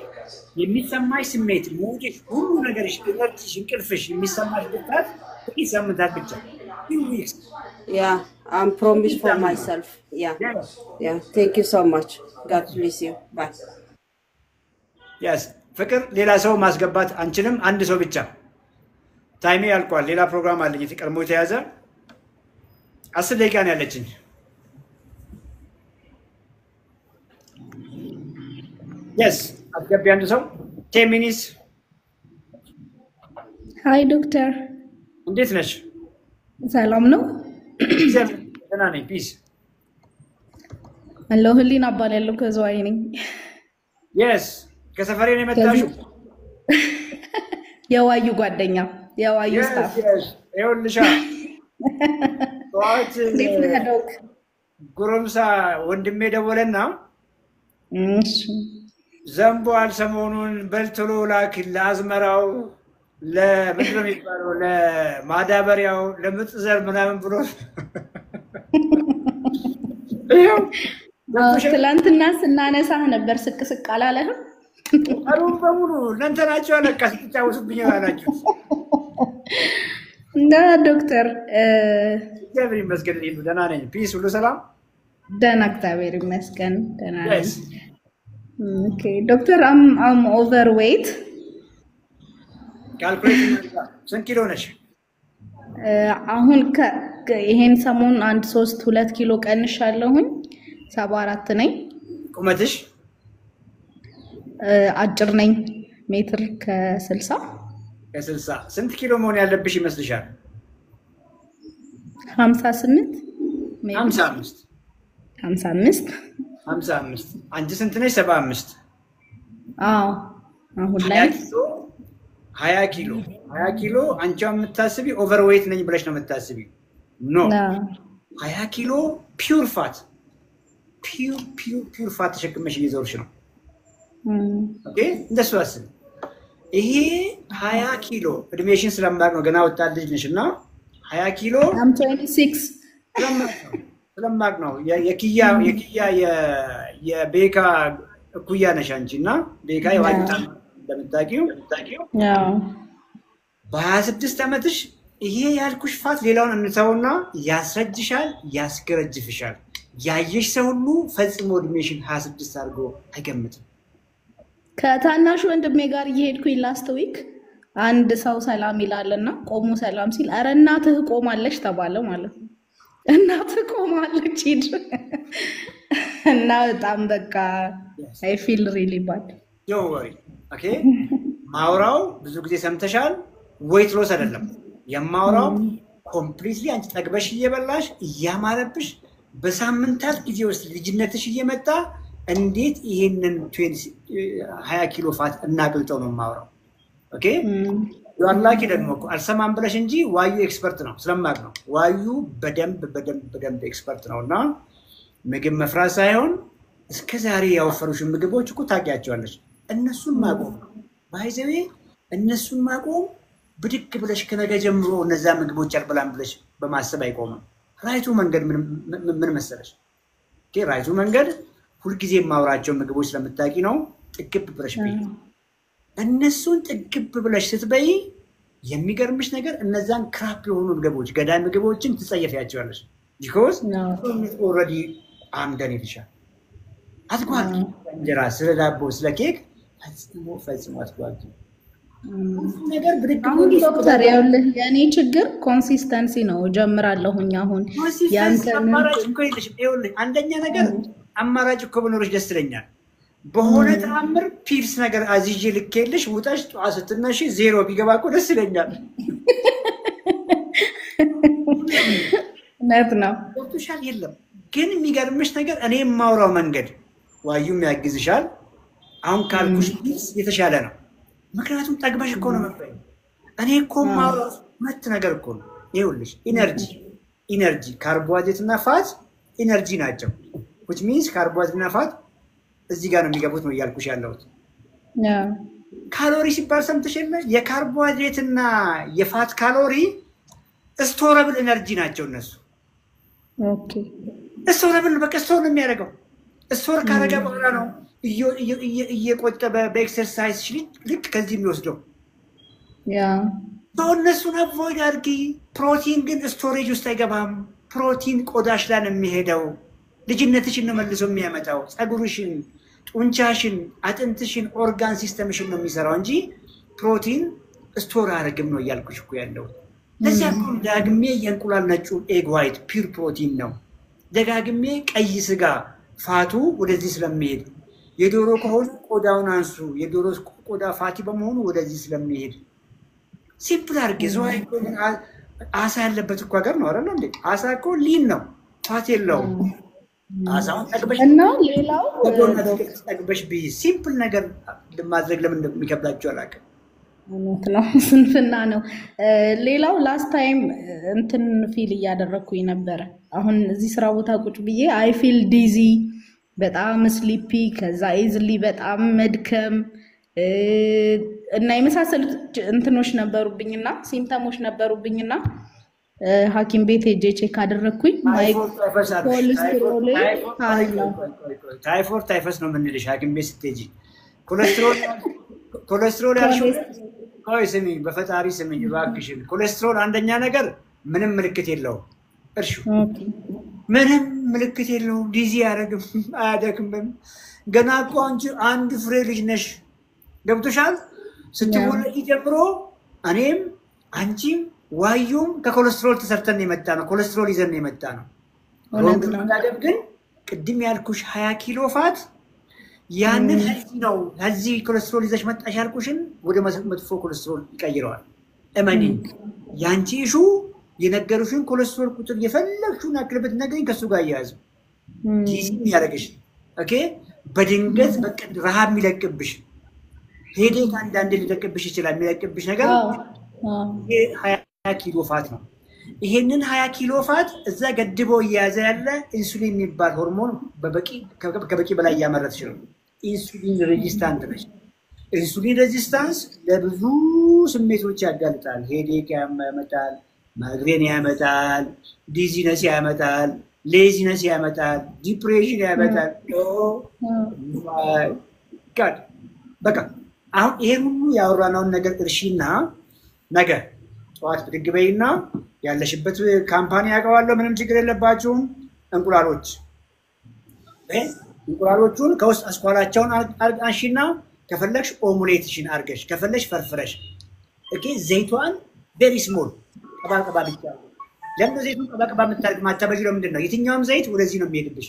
[SPEAKER 1] የሚሰማሽ ስሜት ሞቲሽ ሁሉ ነገርሽ ኢነርጂሽ እንቅልፍሽ የሚሰማሽ ብታት ይሰምታት ብቻ
[SPEAKER 7] Yeah, I'm promised for myself. Yeah. Thank you so much. God bless you. Bye.
[SPEAKER 1] Yes. ፍቅር ሌላ ሰው ማስገባት አንችልም አንድ ሰው ብቻ ታይሜ ያልቋል ሌላ ፕሮግራም አለኝ የተቀርሞ የተያዘ 10 ደቂቃ ነው ያለችኝ Yes አስገቢ አንድ ሰው 10 minutes
[SPEAKER 8] Hi doctor
[SPEAKER 1] እንዴት ነሽ
[SPEAKER 8] ሰላም ነው
[SPEAKER 1] ደህና ነኝ ፒስ
[SPEAKER 8] አለሁ ህሊና አባላለሁ ከዝዋይ ነኝ
[SPEAKER 1] Yes ከሰፈሬ ነው የመጣሽው
[SPEAKER 8] የዋዩ ጓደኛ የዋዩ ስታፍ
[SPEAKER 1] ይኸውልሻ ጠዋት ጉረምሳ ወንድሜ ደወለና ዘንቧል ሰሞኑን በልቶሎ ላክ ለአዝመራው ለምንድነው የሚባለው ለማዳበሪያው ለምጥዘር ምናምን ብሎ ይኸው
[SPEAKER 8] ትላንትና ስናነሳህ ነበር ስቅስቅ አላለህም
[SPEAKER 1] አሩን በሙሉ እናንተ ናችሁ አለቃ ስትጫወቱብኝ አላችሁ
[SPEAKER 8] እንደ ዶክተር
[SPEAKER 1] እግዚአብሔር ይመስገን ደህና ነኝ ፒስ ሁሉ ሰላም
[SPEAKER 8] ደህና እግዚአብሔር ይመስገን ደህና ነኝ ኦኬ ዶክተር አም ኦቨርዌይት
[SPEAKER 1] ካልኩሌት ስንት ኪሎ ነሽ
[SPEAKER 8] አሁን ይሄን ሰሞን 2 ኪሎ ቀንሻለሁኝ 74 ነኝ
[SPEAKER 1] ቁመትሽ
[SPEAKER 8] አጭር ነኝ ሜትር ከ60
[SPEAKER 1] ስንት ኪሎ መሆን ያለብሽ ይመስልሻል
[SPEAKER 8] 58
[SPEAKER 1] አንቺ ስንት ነሽ 75
[SPEAKER 8] አዎ አሁን ላይ
[SPEAKER 1] 20 ኪሎ አንቺ የምታስቢ ኦቨርዌይት ነኝ ብለሽ ነው የምታስቢ ኖ 20 ኪሎ ፒውር ፋት ተሸክመሽ እየዞርሽ ነው ኦኬ እንደሱ አስቢ ይሄ 20 ኪሎ እድሜሽን ስለማቅ ነው ገና ወጣት ልጅ ነሽና 20 ኪሎ
[SPEAKER 8] I'm 26
[SPEAKER 1] ስለማቅ ነው የኪያ የቤካ ኩያ ነሽ አንቺና ቤካ የዋይታ እንደምታውቂው በ26 ዓመትሽ ይሄ ያልኩሽ ፋት ሌላውን እንተውና ያስረጅሻል ያስገረጅፍሻል ያየሽ ሰው ሁሉ ፈጽሞ እድሜሽን 26 አድርጎ አይገምትም
[SPEAKER 8] ከታናሽ ወንድሜ ጋር እየሄድኩኝ ላስት ዊክ አንድ ሰው ሰላም ይላልና ቆሞ ሰላም ሲል አረ እናትህ ቆማለች ተባለ ማለት ነው እናትህ ቆማለች ሂድ እና በጣም በቃ I feel really bad
[SPEAKER 1] don't worry okay ማውራው ብዙ ጊዜ ሰምተሻል weight loss አይደለም የማውራው completely አንቺ ጠግበሽ እየበላሽ እያማረብሽ በሳምንታት ጊዜ ውስጥ ልጅነትሽ እየመጣ እንዴት ይሄንን 20 ኪሎ ፋት እናቅልጠው ነው ማውራው ኦኬ ያላቂ ደግሞ አልሰማም ብለሽ እንጂ ዋዩ ኤክስፐርት ነው ስለማቅ ነው ዋዩ በደንብ ኤክስፐርት ነውና ምግብ መፍራት ሳይሆን እስከ ዛሬ ያወፈሩሽ ምግቦች እኮ ታውቂያቸዋለሽ እነሱን ማቆም ባይዘዌ እነሱን ማቆም ብድክ ብለሽ ከነገ ጀምሮ እነዛ ምግቦች አልበላም ብለሽ በማሰብ አይቆምም ራይቱ መንገድ ምን መሰለሽ ኦኬ ራይቱ መንገድ ሁሉ ጊዜ ማውራቸው ምግቦች ስለምታቂ ነው ጥግብ ብለሽ በይ እነሱን ጥግብ ብለሽ ስትበይ የሚገርምሽ ነገር እነዛን ክራፕ የሆኑ ምግቦች ገዳይ ምግቦችን ትጸየፊያቸዋለሽ because it's already I'm done ይልሻል አትጓጊ። እንጀራ ስለ ዳቦ ስለ ኬክ ፈጽሞ አትጓጊ። ነገር ብድግ
[SPEAKER 8] አሁን ዶክተር ያውልህ የኔ ችግር ኮንሲስተንሲ ነው። ጀምራለሁኝ አሁን ያንተ
[SPEAKER 1] አማራጭ እኮ የለሽም። ይኸውልህ አንደኛ ነገር አማራጭ እኮ ብኖርሽ ደስ ይለኛል። በሆነ ተአምር ፒልስ ነገር አዝዤ ልኬልሽ ውጣሽ ጠዋት ስትነሺ ዜሮ ቢገባ እኮ ደስ ይለኛል።
[SPEAKER 8] ነት ነው
[SPEAKER 1] ዶክተር የለም ግን የሚገርምሽ ነገር እኔ የማውራው መንገድ ዋዩም ያግዝሻል። አሁን ካልኩሽ ፒልስ የተሻለ ነው። ምክንያቱም ጠግበሽ እኮ ነው መጥበይ። እኔ እኮ ማውራው ሁለት ነገር እኮ ነው። ይኸውልሽ ኢነርጂ ካርቦሃይድሬት እና ፋት ኢነርጂ ናቸው። which means ካርቦሃይድሬት እና ፋት እዚህ ጋር ነው የሚገቡት ነው እያልኩሽ ያለሁት። ካሎሪ ሲባል ሰምተሽ የለ? የካርቦሃይድሬት እና የፋት ካሎሪ ስቶረብል ኤነርጂ ናቸው እነሱ።
[SPEAKER 8] ኦኬ
[SPEAKER 1] ስቶረብል በቃ ስቶር ነው የሚያደርገው። ስቶር ካረገ በኋላ ነው እየቆጠበ በኤክሰርሳይዝ ልክ ከዚህ የሚወስደው። እነሱን አቮይድ አድርጊ። ፕሮቲን ግን ስቶሬጅ ውስጥ አይገባም። ፕሮቲን ቆዳሽ ላይ ነው የሚሄደው። ልጅነትሽን ነው መልሶ የሚያመጣው። ፀጉርሽን፣ ጡንቻሽን፣ አጥንትሽን፣ ኦርጋን ሲስተምሽን ነው የሚሰራው እንጂ ፕሮቲን ስቶር አያደርግም ነው እያልኩሽ እኮ ያለው። ለዚያ እኮ ዳግሜ የእንቁላል ነጩ ኤግ ዋይት ፒር ፕሮቲን ነው። ደጋግሜ ቀይ ስጋ ፋቱ ወደዚህ ስለሚሄድ፣ የዶሮ ከሆነ ቆዳውን አንሱ፣ የዶሮ ቆዳ ፋቲ በመሆኑ ወደዚህ ስለሚሄድ ሲምፕል አድርጌ ዝዋይ አሳ ያለበት እኮ ሀገር ነው አይደል እንዴ? አሳ እኮ ሊን ነው፣ ፋት የለውም። አሳውን ጠግበሽ
[SPEAKER 8] እና ሌላው
[SPEAKER 1] ጠግበሽ ብይ ሲምፕል ነገር ለማድረግ ለምን እንደሚከብዳችሁ አላውቅም።
[SPEAKER 8] እውነት ነው፣ ስንፍና ነው። ሌላው ላስት ታይም እንትን ፊል እያደረኩኝ ነበረ። አሁን እዚህ ስራ ቦታ ቁጭ ብዬ አይ ፊል ዲዚ፣ በጣም ስሊፒ፣ ከዛ ኢዝሊ በጣም መድከም እና የመሳሰሉት እንትኖች ነበሩብኝና ሲምፕተሞች ነበሩብኝና ሐኪም ቤት ሄጄ ቼክ አደረኩኝ።
[SPEAKER 1] ታይፎይድ ታይፈስ ነው የምንልሽ ሐኪም ቤት ስትሄጂ። ኮሌስትሮል ያልሽው ቆይ ስሚ፣ በፈጣሪ ስሚኝ እባክሽን። ኮሌስትሮል አንደኛ ነገር ምንም ምልክት የለውም። እርሹ ምንም ምልክት የለውም። ዲዚ አያደርግም፣ አያደክምም። ገና እኮ አንቺ አንድ ፍሬ ልጅ ነሽ። ገብቶሻል? ስትወለጂ ጀምሮ እኔም አንቺም ዋዩም ከኮሌስትሮል ተሰርተን የመጣ ነው። ኮሌስትሮል ይዘን የመጣ ነው። ሮንግ መዳደብ ግን ቅድም ያልኩሽ 20 ኪሎ ፋት ያንን ህዚህ ነው። ህዚህ ኮሌስትሮል ይዘሽ መጣሽ ያልኩሽን ወደ መጥፎ ኮሌስትሮል ይቀይረዋል። እመኒ ያንቺ ኢሹ የነገሩሽን ኮሌስትሮል ቁጥር የፈለግሽውን ያክል ብትነግሪኝ ከሱ ጋር ያያዝ ዲሲ ያደርግሽ። ኦኬ በድንገት በቀድ ረሃብ የሚለቅብሽ ሄዴክ አንዳንዴ ሊለቅብሽ ይችላል። የሚለቅብሽ ነገር ይሄ 20 ኪሎ ፋት ነው። ይሄንን 20 ኪሎ ፋት እዛ ገድቦ እየያዘ ያለ ኢንሱሊን የሚባል ሆርሞን ከበቂ በላይ እያመረትሽ ነው። ኢንሱሊን ሬዚስታንት ነች። ኢንሱሊን ሬዚስታንስ ለብዙ ስሜቶች ያጋልጣል። ሄዴክ ያመጣል፣ ማይግሬን ያመጣል፣ ዲዚነስ ያመጣል፣ ሌዚነስ ያመጣል፣ ዲፕሬሽን ያመጣል። ጋድ በቃ አሁን ይሄን ሁሉ ያወራነውን ነገር እርሺና ነገር ጠዋት ብድግ በይና ያለሽበት ካምፓኒ ያውቀዋለሁ፣ ምንም ችግር የለባችሁም። እንቁላሎቹን ከውስጥ አስኳላቸውን አንሺና ከፈለግሽ ኦሙሌትሽን አርገሽ ከፈለግሽ ፈርፍረሽ ኦኬ። ዘይቷን ቬሪ ስሞል ቀባቀባ ብቻ። ለምን ዘይቱን ቀባቀባ ማታበጂ ለምንድን ነው? የትኛውም ዘይት ወደዚህ ነው የሚሄድብሽ።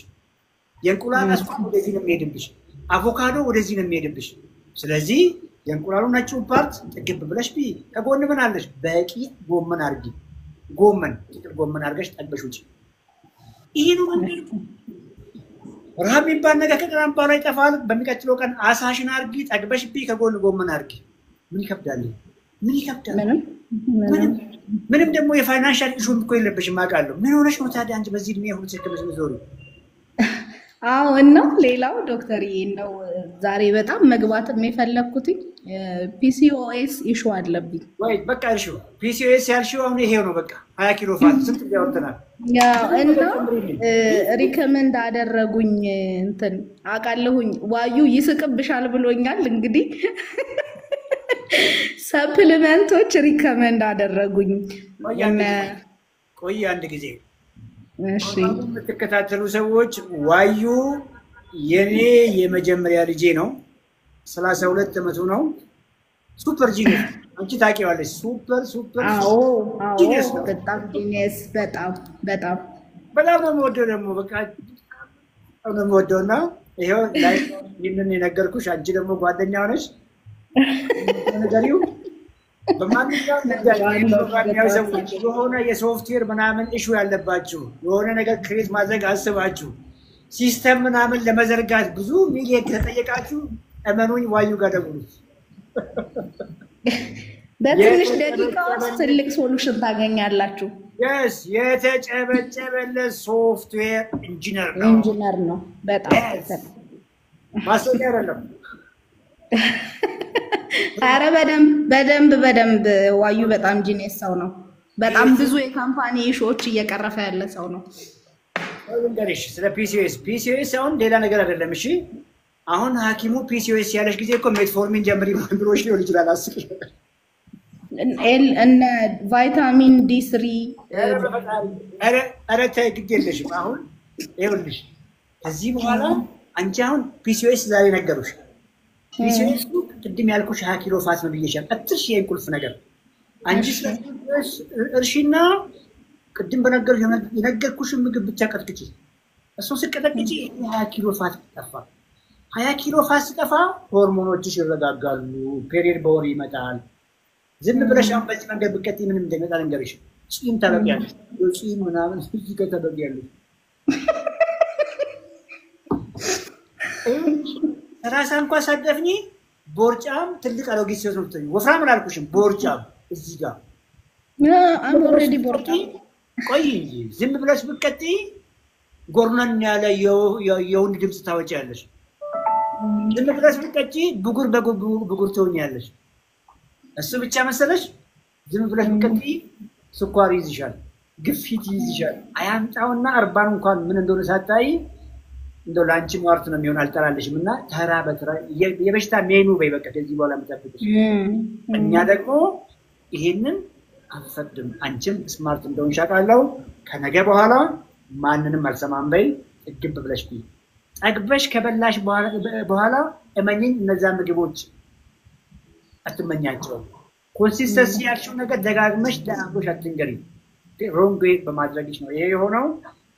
[SPEAKER 1] የእንቁላል አስኳል ወደዚህ ነው የሚሄድብሽ። አቮካዶ ወደዚህ ነው የሚሄድብሽ። ስለዚህ የእንቁላሉ ነጩ ፓርት ጥግብ ብለሽ ቢ ከጎን ምን አለሽ? በቂ ጎመን አርጊ። ጎመን ጥቅል ጎመን አርገሽ ጠግበሽ ውጪ። ይሄ ነው መንገድ። ረሃብ የሚባል ነገር ከቀን በኋላ ይጠፋል። በሚቀጥለው ቀን አሳሽን አርጊ፣ ጠግበሽ ቢ ከጎን ጎመን አርጊ። ምን ይከብዳል? ምን ይከብዳል? ምንም ደግሞ የፋይናንሻል ኢሹ እኮ የለብሽም አውቃለሁ። ምን ሆነሽ ነው ታዲያ አንቺ በዚህ እድሜ ሁሉ ተከበሽ ዞሪ?
[SPEAKER 8] አዎ እና ሌላው ዶክተር ነው ዛሬ በጣም መግባትም የፈለኩት ፒሲኦኤስ ኢሹ አለብኝ።
[SPEAKER 1] ወይ በቃ እርሹ ፒሲኦኤስ ያልሽው አሁን ይሄው ነው። በቃ 20 ኪሎ ፋት ስንት ያወጣናል?
[SPEAKER 8] ያው እና ሪከመንድ አደረጉኝ እንትን አውቃለሁኝ። ዋዩ ይስቅብሻል ብሎኛል። እንግዲህ ሰፕሊመንቶች ሪከመንድ አደረጉኝ።
[SPEAKER 1] ቆይ አንድ ጊዜ
[SPEAKER 8] እሺ
[SPEAKER 1] የምትከታተሉ ሰዎች ዋዩ የኔ የመጀመሪያ ልጄ ነው 32 ዓመቱ ነው ሱፐር ጂኒየስ አንቺ ታውቂዋለሽ ሱፐር
[SPEAKER 8] አዎ
[SPEAKER 1] ጂኒየስ ነው
[SPEAKER 8] በጣም ጂኒየስ በጣም
[SPEAKER 1] በጣም ነው የምወደው ደግሞ በቃ በጣም ነው የምወደውና ይሄው ላይ ይሄንን የነገርኩሽ አንቺ ደግሞ ጓደኛ ሆነሽ ነገሪው በማንኛውም ነገር ሰዎች የሆነ የሶፍትዌር ምናምን ኢሹ ያለባችሁ የሆነ ነገር ክሬት ማድረግ አስባችሁ ሲስተም ምናምን ለመዘርጋት ብዙ ሚሊየን ተጠየቃችሁ እመኑኝ ዋዩ ጋር ደውሉ
[SPEAKER 8] በትንሽ ደቂቃ ውስጥ ትልቅ ሶሉሽን ታገኛላችሁ
[SPEAKER 1] yes የተጨበጨበለት ሶፍትዌር ኢንጂነር ነው
[SPEAKER 8] በጣም
[SPEAKER 1] ማስተር አይደለም
[SPEAKER 8] አረ በደንብ ዋዩ በጣም ጂኒየስ ሰው ነው በጣም ብዙ የካምፓኒ ኢሹዎች እየቀረፈ ያለ ሰው ነው
[SPEAKER 1] እንግዲህ ስለ ፒሲኦኤስ አሁን ሌላ ነገር አይደለም እሺ አሁን ሐኪሙ ፒሲኦኤስ ያለሽ ጊዜ እኮ ሜትፎርሚን ጀምሪ ብሎሽ ሊሆን ይችላል አስቂ
[SPEAKER 8] እነ ቫይታሚን ዲ3
[SPEAKER 1] አረ ታይ ግድ የለሽም አሁን ይኸውልሽ ከዚህ በኋላ አንቺ አሁን ፒሲኦኤስ ዛሬ ነገሩሽ ፒሲኦኤስ ቅድም ያልኩሽ 20 ኪሎ ፋት ነው ብዬሻል አትርሽ የእንቁልፍ ነገር አንቺ ስለዚህ እርሺና ቅድም በነገርሽ የነገርኩሽ ምግብ ብቻ ቀጥቅጪ እሱ ስቀጠቅጪ 20 ኪሎ ፋት ጠፋ 20 ኪሎ ፋት ሲጠፋ ሆርሞኖችሽ ይረጋጋሉ ፔሪድ በወር ይመጣል ዝም ብለሽ አሁን በዚህ መንገድ ብትቀጥይ ምንም እንደሚመጣ ልንገርሽ ጺም ታበቂያለሽ ጺም ምናምን እዚህ ከተበቂያለሽ ራሳ እንኳን ሳደፍኝ ቦርጫም ትልቅ አሮጊት ሰው ነው ወፍራም አላልኩሽም ቦርጫም እዚህ ጋር
[SPEAKER 8] I'm already ቦርጫ
[SPEAKER 1] ቆይ ዝም ብለሽ ብትቀጥይ ጎርነን ያለ የወንድ ድምጽ ታወጪያለሽ ዝም ብለሽ ብትቀጥይ ብጉር ትሆኛለሽ እሱ ብቻ መሰለሽ ዝም ብለሽ ብትቀጥይ ስኳር ይይዝሻል ግፊት ይይዝሻል አያምጣውና 40 እንኳን ምን እንደሆነ ሳታይ እንደው ላንቺ ሟርት ነው የሚሆን አልጠራልሽምና ተራ በተራ የበሽታ ሜኑ በይ በቃ ከዚህ በኋላ መጣብሽ እኛ ደግሞ ይሄንን አልፈቅድም አንቺም ስማርት እንደሆን ሻቃለው ከነገ በኋላ ማንንም አልሰማም በይ እግብ ብለሽ ቢ ጠግበሽ ከበላሽ በኋላ እመኝኝ እነዛ ምግቦች አትመኛቸው ኮንሲስተንሲ ያልሽው ነገር ደጋግመሽ ዳንጎሽ አትንገሪ ሮንግ ዌይ በማድረግሽ ነው ይሄ የሆነው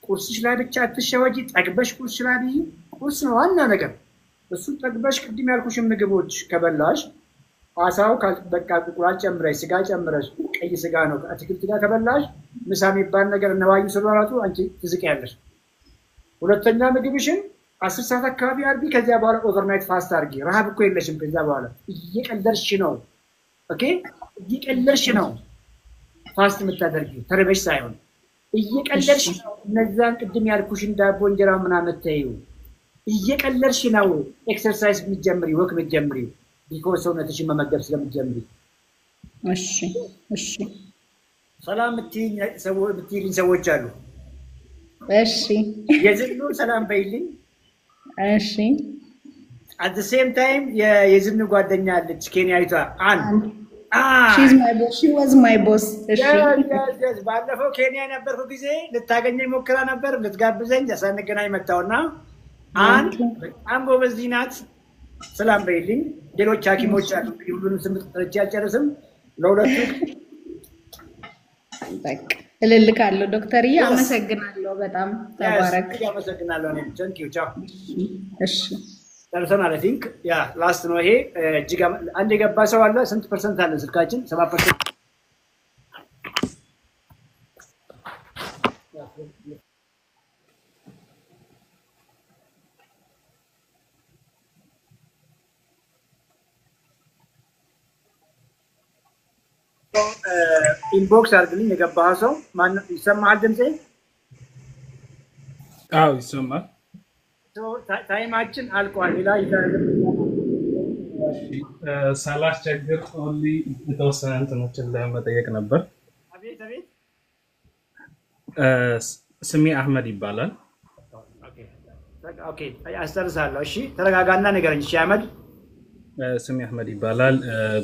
[SPEAKER 1] ቁርስሽ ላይ ብቻ አትሸወጂ ጠግበሽ ቁርስ ላይ ቁርስ ነው ዋና ነገር እሱ ጠግበሽ ቅድም ያልኩሽ ምግቦች ከበላሽ አሳው በቃ ቁራጭ ጨምረሽ ስጋ ጨምረሽ ቀይ ስጋ ነው አትክልት ጋር ከበላሽ ምሳ የሚባል ነገር ነዋዩ ስለራቱ አንቺ ትዝቂያለሽ ሁለተኛ ምግብሽን 10 ሰዓት አካባቢ አርቢ ከዚያ በኋላ ኦቨርናይት ፋስት አርጊ ረሃብ እኮ የለሽም ከዚያ በኋላ እየቀለርሽ ነው ኦኬ እየቀለርሽ ነው ፋስት የምታደርጊ ተረበሽ ሳይሆን እየቀለርሽ ነው እነዛን ቅድም ያልኩሽን ዳቦ እንጀራ ምናምን ተይው እየቀለርሽ ነው ኤክሰርሳይዝ የምትጀምሪ ወክ የምትጀምሪ ቢኮዝ ሰውነትሽን መመገብ ስለምትጀምሪ
[SPEAKER 8] እሺ
[SPEAKER 1] ሰላም የምትይልኝ ሰዎች አሉ
[SPEAKER 8] እሺ
[SPEAKER 1] የዝኑ ሰላም በይልኝ
[SPEAKER 8] እሺ
[SPEAKER 1] at the same time የዝኑ ጓደኛ አለች ኬንያዊቷ
[SPEAKER 8] she was my boss
[SPEAKER 1] yes ባለፈው ኬንያ ነበርኩ ጊዜ ልታገኘኝ ሞክራ ነበር ልትጋብዘኝ ሳንገናኝ መጣውና በጣም ጎበዝ ናት ሰላም በይልኝ ሌሎች ሐኪሞች አሉ ሁሉንም ስም ጥርቻ አልጨርስም ለሁለቱ
[SPEAKER 8] በቃ እልልካለሁ ዶክተርዬ አመሰግናለሁ በጣም ተባረክ
[SPEAKER 1] አመሰግናለሁ እኔ thank you ቻው
[SPEAKER 8] እሺ
[SPEAKER 1] ፐርሰናል አይ ቲንክ ያ ላስት ነው ይሄ እጅግ አንድ የገባ ሰው አለ ስንት ፐርሰንት አለ ስልካችን 7% ኢንቦክስ አድርግልኝ የገባህ ሰው ማን ይሰማሃል ድምጼ
[SPEAKER 9] አዎ ይሰማል
[SPEAKER 1] ታይማችን አልቋል ሌላ
[SPEAKER 9] ሳላስቸግር ኦንሊ የተወሰነ እንትኖችን ለመጠየቅ ነበር
[SPEAKER 1] አቤት
[SPEAKER 9] ስሜ አህመድ ይባላል
[SPEAKER 1] ኦኬ አስተርሳለሁ እሺ ተረጋጋና ንገረኝ እሺ አህመድ
[SPEAKER 9] ስሜ አህመድ ይባላል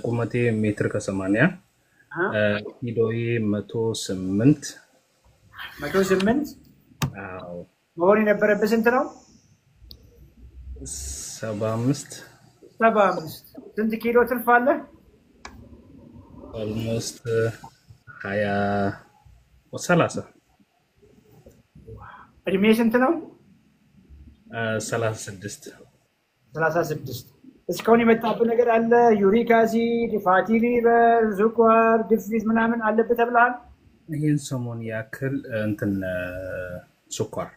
[SPEAKER 9] ቁመቴ ሜትር ከ80 ኪሎዬ 108
[SPEAKER 1] አዎ መሆን የነበረበት ስንት ነው
[SPEAKER 9] 75
[SPEAKER 1] ስንት ኪሎ ትልፋለህ?
[SPEAKER 9] ኦልሞስት 20 30
[SPEAKER 1] እድሜ ስንት ነው?
[SPEAKER 9] 36
[SPEAKER 1] እስካሁን የመጣብህ ነገር አለ? ዩሪክ አሲድ፣ ፋቲ ሊቨር፣ ስኳር፣ ግፊት ምናምን አለብህ ተብለሃል?
[SPEAKER 9] ይህን ሰሞን ያክል እንትን ስኳር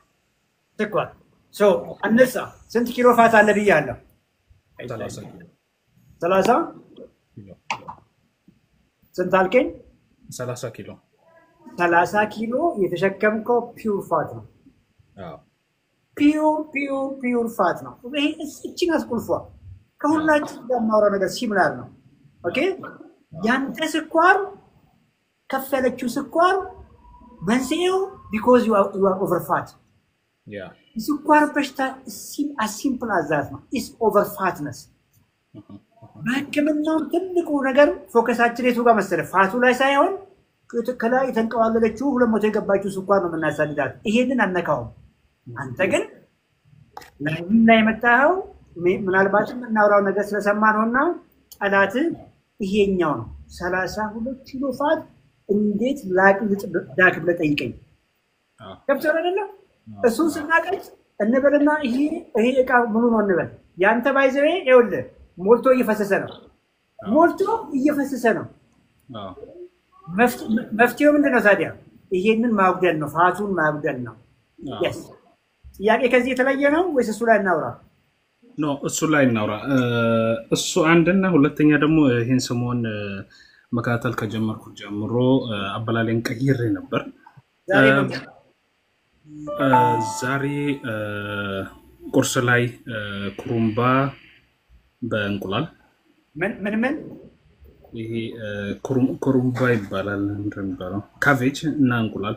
[SPEAKER 1] አነሳ። ስንት ኪሎ ፋት አለ ብያለሁ? 30 ስንት አልከኝ?
[SPEAKER 9] 30 ኪሎ
[SPEAKER 1] 30 ኪሎ የተሸከምከው ፒውር ፋት ነው። ፒውር ፋት ነው። ይሄ እቺን አስቁልፏ ከሁላችን ጋር የማወራው ነገር ሲሚላር ነው። ኦኬ ያንተ ስኳር ከፍ ያለችው ስኳር መንስኤው ቢኮዝ ዩ አር ኦቨር ፋት። ስኳር በሽታ ሲምፕል አዛት ነው። ኢስ ኦቨር ፋትነስ። በሕክምናው ትልቁ ነገር ፎከሳችን የቱ ጋር መሰለህ? ፋቱ ላይ ሳይሆን ከላይ የተንቀዋለለችው 200 የገባችው ስኳር ነው የምናሳድዳት። ይሄንን አነካውም። አንተ ግን ላይ የመጣኸው ምናልባትም የምናወራው ነገር ስለሰማ ነውና ጠላት ይሄኛው ነው። 32 ኪሎ ፋት እንዴት ላቅልጥ ዳክ ብለህ ጠይቀኝ። ገብቶሃል አይደለ? እሱን ስናቀልጥ እንበልና ይሄ እቃ ሙሉ ነው እንበል። ያንተ ባይዘዌ ይኸውልህ ሞልቶ እየፈሰሰ ነው። መፍትሄው ምንድን ነው ታዲያ? ይሄንን ማጉደል ነው፣ ፋቱን ማጉደል ነው። ጥያቄ ከዚህ የተለየ ነው ወይስ እሱ ላይ እናውራ?
[SPEAKER 9] ኖ እሱ ላይ እናውራ። እሱ አንድና ሁለተኛ ደግሞ ይህን ሰሞን መከታተል ከጀመርኩ ጀምሮ አበላሌን ቀይሬ ነበር። ዛሬ ቁርስ ላይ ኩሩምባ በእንቁላል
[SPEAKER 1] ምን
[SPEAKER 9] ይሄ ኩሩምባ ይባላል እንደሚባለው ካቬጅ እና እንቁላል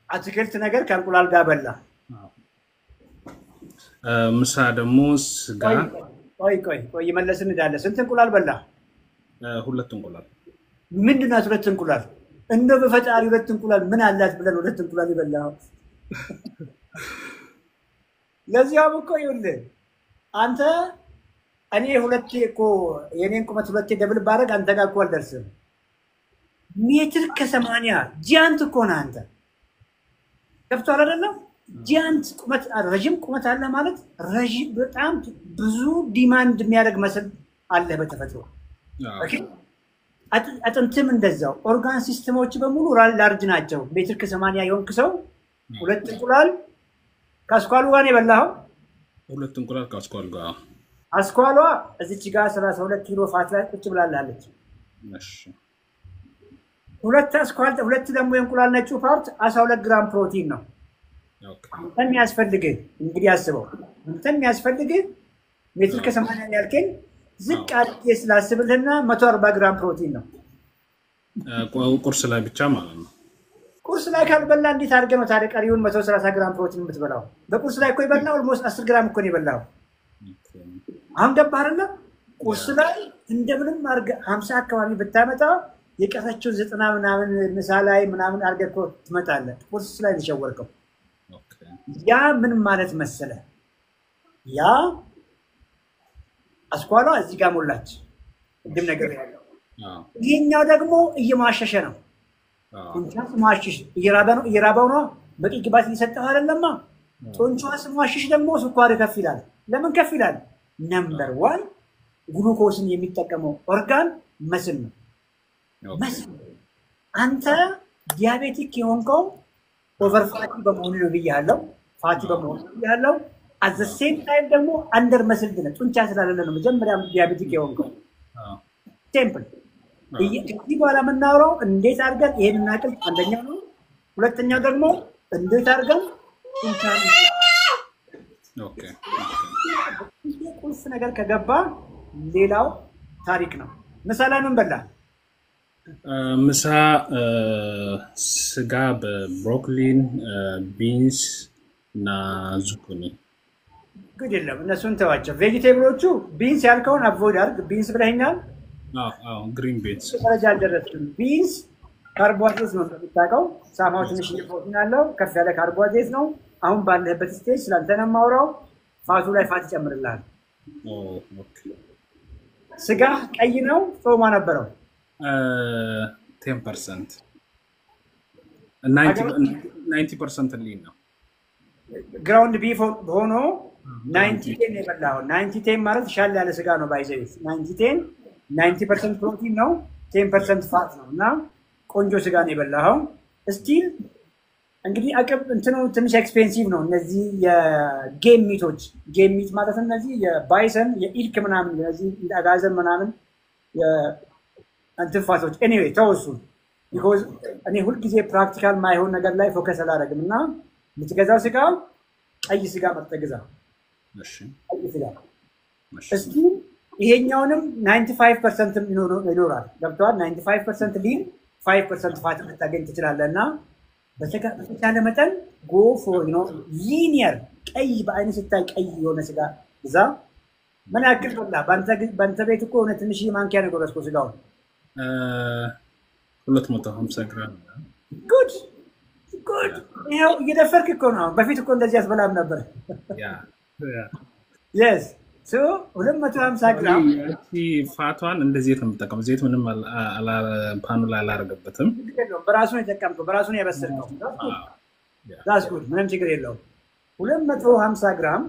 [SPEAKER 1] አትክልት ነገር ከእንቁላል ጋር በላ።
[SPEAKER 9] ምሳ ደግሞ ስጋ።
[SPEAKER 1] ቆይ መለስን እንዳለ ስንት እንቁላል በላ?
[SPEAKER 9] 2 እንቁላል።
[SPEAKER 1] ምንድን ናት 2 እንቁላል? እንደው በፈጣሪ 2 እንቁላል ምን አላት ብለን 2 እንቁላል ይበላው? ለዚያም እኮ ይኸውልህ አንተ እኔ 2 እኮ የኔን ቁመት 2 ደብል ባረግ አንተ ጋር እኮ አልደርስም። ሜትር ከ80 ጂያንት እኮ ነህ አንተ። ገብቶሃል አይደለም? ጂያንት ቁመት ረጅም ቁመት አለ ማለት ረጅም በጣም ብዙ ዲማንድ የሚያደርግ መስል አለ በተፈጥሮ። ኦኬ አጥንትም እንደዛው ኦርጋን ሲስተሞች በሙሉ ላርጅ ናቸው። ሜትር ከ80 የሆንክ ሰው 2 እንቁላል ካስኳሉ ጋር ነው የበላኸው?
[SPEAKER 9] 2 እንቁላል ካስኳሉ ጋር።
[SPEAKER 1] አስኳሏ እዚች ጋር 32 ኪሎ ፋት ላይ ቁጭ ብላለች።
[SPEAKER 9] እሺ
[SPEAKER 1] 2 አስኳል 2 ደግሞ የእንቁላል ነጩ ፓርት 12 ግራም ፕሮቲን ነው። አንተን የሚያስፈልግህ እንግዲህ አስበው፣ አንተን የሚያስፈልግህ ሜትር ከ80 ያልከኝ ዝቅ አድርጌ ስላስብልህና 140 ግራም ፕሮቲን ነው።
[SPEAKER 9] ቁርስ ላይ ብቻ ማለት ነው።
[SPEAKER 1] ቁርስ ላይ ካልበላ እንዴት አድርገህ ነው ታዲያ ቀሪውን 130 ግራም ፕሮቲን የምትበላው? በቁርስ ላይ እኮ የበላው ኦልሞስት 10 ግራም እኮ ነው የበላው። አሁን ገባህ አይደለ? ቁርስ ላይ እንደምንም አድርገህ 50 አካባቢ ብታመጣ የቀረችው 90 ምናምን ምሳ ላይ ምናምን አድርገህ እኮ ትመጣለህ። ቁርስ ላይ ተሸወርከው። ያ ምን ማለት መሰለ? ያ አስኳሏ እዚህ ጋር ሞላች ቅድም ነገር ያለው። ይሄኛው ደግሞ እየማሸሸ ነው። ጡንቻ ስሟሽሽ እየራበው ነው። በቂ ግባት እየሰጠው አይደለማ። ጡንቻ ስሟሽሽ ደግሞ ስኳር ከፍ ይላል። ለምን ከፍ ይላል? ነምበር 1 ግሉኮስን የሚጠቀመው ኦርጋን መስል ነው። መስል አንተ ዲያቤቲክ የሆንከው ኦቨር ፋቲ በመሆኑ ነው ብያለሁ። ፋቲ በመሆኑ ብያለሁ። አት ዘ ሴም ታይም ደግሞ አንደር መስል ነው። ጡንቻ ስላለ ነው መጀመሪያ ዲያቤቲክ የሆንከው። ቴምፕል ከዚህ በኋላ የምናወራው እንዴት አድርገን ይሄን እናቅል አንደኛው ነው። ሁለተኛው ደግሞ እንዴት አድርገን ጡንቻ ቁልፍ ነገር ከገባ ሌላው ታሪክ ነው። ምሳሌ ምን በላ?
[SPEAKER 9] ምሳ ስጋ በብሮኮሊን ቢንስ እና ዙኩኒ።
[SPEAKER 1] ግድ የለም እነሱን ተዋቸው። ቬጂቴብሎቹ ቢንስ ያልከውን አቮይድ አድርግ። ቢንስ ብለኸኛል።
[SPEAKER 9] ግሪን ቢንስ
[SPEAKER 1] ደረጃ አልደረስክም። ቢንስ ካርቦሃይድሬት ነው እንደምታውቀው። ሳማው ትንሽ ፕሮቲን አለው። ከፍ ያለ ካርቦሃይድሬት ነው። አሁን ባለህበት ስቴጅ ስላንተ ነው የማወራው። ፋቱ ላይ ፋት ይጨምርልሃል።
[SPEAKER 9] ኦኬ
[SPEAKER 1] ስጋ ቀይ ነው ጾማ ነበረው
[SPEAKER 9] 10% 90% ሊን ነው
[SPEAKER 1] ግራውንድ ቢፍ ሆኖ 90 የበላው 90 ማለት ሻል ያለ ስጋ ነው ባይዘይ 90% ፕሮቲን ነው 10% ፋት ነው እና ቆንጆ ስጋ ነው የበላው ስቲል እንግዲህ አቀብ እንትኑ ትንሽ ኤክስፔንሲቭ ነው እነዚህ የጌም ሚቶች ጌም ሚት ማለት እነዚህ የባይሰን የኢልክ ምናምን እነዚህ አጋዘን ምናምን የአንትፋቶች ኤኒዌይ ተወሱ because እኔ ሁሉ ጊዜ ፕራክቲካል ማይሆን ነገር ላይ ፎከስ አላደርግም እና የምትገዛው ስጋ ቀይ ስጋ መርጠግዛ እሺ ቀይ ስጋ እስቲ ይሄኛውንም 95% ይኖራል ገብቷል 95% ሊን 5% ፋት ልታገኝ ትችላለህና በተቻለ መጠን go for linear ቀይ በአይነ ስታይ ቀይ የሆነ ስጋ እዛ ምን ያክል ወላ ባንተ ቤት እኮ ነው ትንሽ ማንኪያ ነው ጎረስኮ ስጋው
[SPEAKER 9] 250 ግራም
[SPEAKER 1] good ያው እየደፈርክ እኮ ነው በፊት እኮ እንደዚህ ያስበላም ነበር yes so 250 ግራም
[SPEAKER 9] ፋቷን እንደዚህ ነው የምጠቀመው ዘይት ምንም ፓኑ ላይ አላረገበትም
[SPEAKER 1] በራሱ ነው የተጠቀምከው በራሱ ነው ያበሰልከው that's good ምንም ችግር የለውም 250 ግራም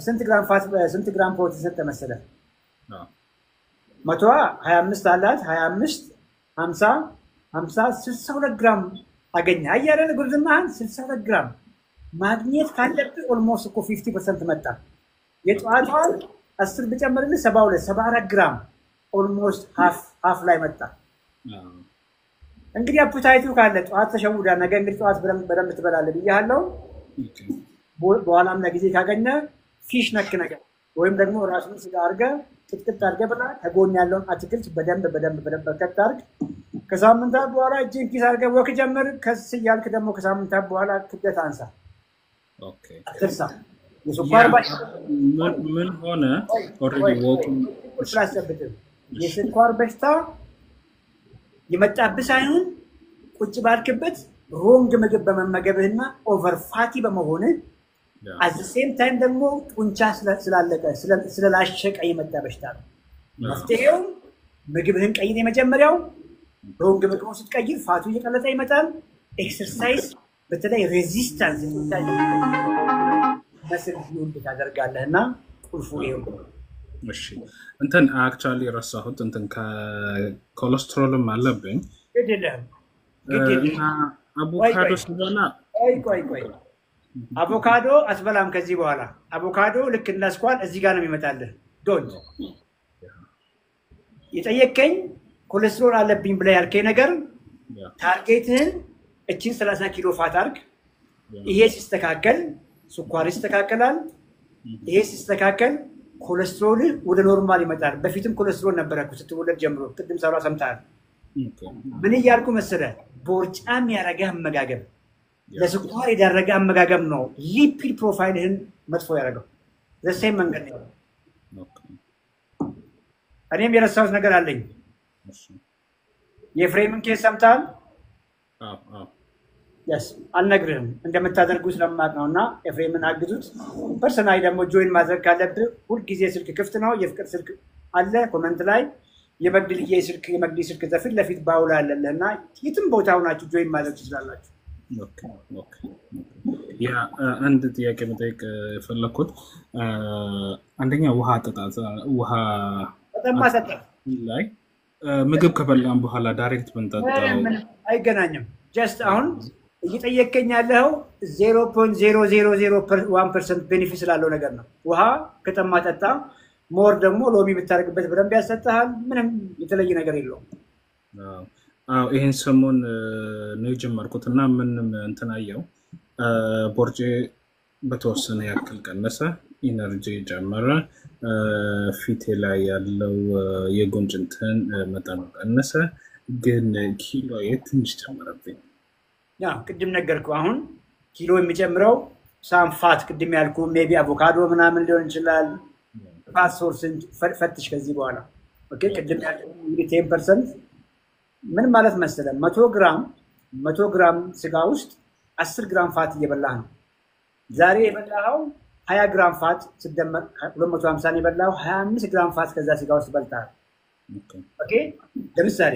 [SPEAKER 1] ስንት ግራም ፋት ስንት ግራም ፕሮቲን ሰጠ መሰለህ 125 አላት 25 50 62 ግራም አገኘ አያረን ጉርዝማን 62 ግራም ማግኘት ካለብህ ኦልሞስት እኮ 50% መጣ የጧቷን 10 በጨመርልህ 74 ግራም ኦልሞስት half ላይ መጣ እንግዲህ አፕታይቱ ካለ ጧት ተሸውዳ ነገ እንግዲህ ጧት በደንብ ትበላለህ ብያለሁ በኋላም ለጊዜ ካገኘ ፊሽ ነክ ነገር ወይም ደግሞ ራሱን ስጋ አድርገህ ጥጥጥ አድርገህ በላ ተጎን ያለውን አትክልት በደንብ ከተታርክ ከሳምንታት በኋላ እጅን ኪስ አድርገህ ወክ ጀምር ከስ ያልክ ደግሞ ከሳምንታት በኋላ ክብደት አንሳ
[SPEAKER 9] ኦኬ
[SPEAKER 1] አትርሳ የስኳር በሽታ
[SPEAKER 9] ምን ሆነ ኦሬዲ ወክ
[SPEAKER 1] ስላሰብክ የስኳር በሽታ የመጣብህ ሳይሆን ቁጭ ባልክበት ሮንግ ምግብ በመመገብህና ኦቨር ፋቲ በመሆንህ at the same time ደግሞ ጡንቻ ስላለቀ ስለላሸቀ የመጣ በሽታ ነው መፍትሄው ምግብህን ቀይር የመጀመሪያው ሮንግ ምግብ ስትቀይር ፋቱ እየቀለጠ ይመጣል ኤክሰርሳይዝ በተለይ ሬዚስታንስ መስል ቢውልድ ታደርጋለህና ቁልፉ ይሄው
[SPEAKER 9] እሺ እንትን አክቹአሊ ረሳሁት እንትን ከኮሌስትሮልም አለብኝ
[SPEAKER 1] ግድለም
[SPEAKER 9] አቮካዶ ስለሆነ
[SPEAKER 1] ቆይ አቮካዶ አስበላም ከዚህ በኋላ አቮካዶ ልክ እንዳስኳል እዚህ ጋር ነው የሚመጣልህ ዶንት የጠየቀኝ ኮሌስትሮል አለብኝ ብለ ያልከኝ ነገር ታርጌትህን እቺን 30 ኪሎ ፋት አርግ ይሄ ሲስተካከል ስኳር ይስተካከላል ይሄ ሲስተካከል ኮሌስትሮል ወደ ኖርማል ይመጣል በፊትም ኮሌስትሮል ነበረኩ ስትወለድ ጀምሮ ቅድም ሰራ ሰምታል ምን ይያልኩ መሰለ ቦርጫም ያረጋህ አመጋገብ ለስኳር የዳረገ አመጋገብ ነው ሊፒድ ፕሮፋይልህን መጥፎ ያረጋው ዘሴም መንገድ ነው እኔም የረሳሁት ነገር አለኝ የፍሬምን ኬስ ሰምታል yes አልነግርህም እንደምታደርጉት ለማቅ ነውና ኤፍሬምን አግዙት ፐርሰናሊ ደግሞ ጆይን ማድረግ ካለብህ ሁሉ ጊዜ ስልክ ክፍት ነው የፍቅር ስልክ አለ ኮሜንት ላይ የመግድልዬ ስልክ ዘፊት ለፊት ባውላ አለለና የትም ቦታው ናችሁ ጆይን ማድረግ ትችላላችሁ
[SPEAKER 9] ኦኬ ያ አንድ ጥያቄ መጠየቅ ፈለኩት አንደኛ ውሃ አጠጣጥ ውሃ
[SPEAKER 1] ተማሰጠ
[SPEAKER 9] ላይ ምግብ ከበላን በኋላ ዳይሬክት ብንጠጣው
[SPEAKER 1] አይገናኝም ጀስት አሁን እየጠየቀኝ ያለው 0.0001% ቤኔፊት ስላለው ነገር ነው ውሃ ከተማ ጠጣ ሞር ደግሞ ሎሚ ብታረግበት በደንብ ያሰጣል ምንም የተለየ ነገር የለውም
[SPEAKER 9] ይሄን ሰሞን ነው ጀመርኩትና ምንም እንትን አየው ቦርጬ በተወሰነ ያክል ቀነሰ ኢነርጂ ጀመረ ፊቴ ላይ ያለው የጉንጭ እንትን መጠኑ ቀነሰ ግን ኪሎ ትንሽ ጨመረብኝ
[SPEAKER 1] ያ ቅድም ነገርኩ አሁን ኪሎ የሚጨምረው ሳንፋት ቅድም ያልኩ ሜቢ አቮካዶ ምናምን ሊሆን ይችላል ፋት ሶርስን ፈትሽ ከዚህ በኋላ ኦኬ ቅድም ያልኩ 10% ምን ማለት መሰለ 100 ግራም ስጋ ውስጥ 10 ግራም ፋት እየበላህ ነው ዛሬ የበላኸው 20 ግራም ፋት ሲደመር 250 ነው የበላው 25 ግራም ፋት ከዛ ስጋ ውስጥ በልታል ኦኬ ለምሳሌ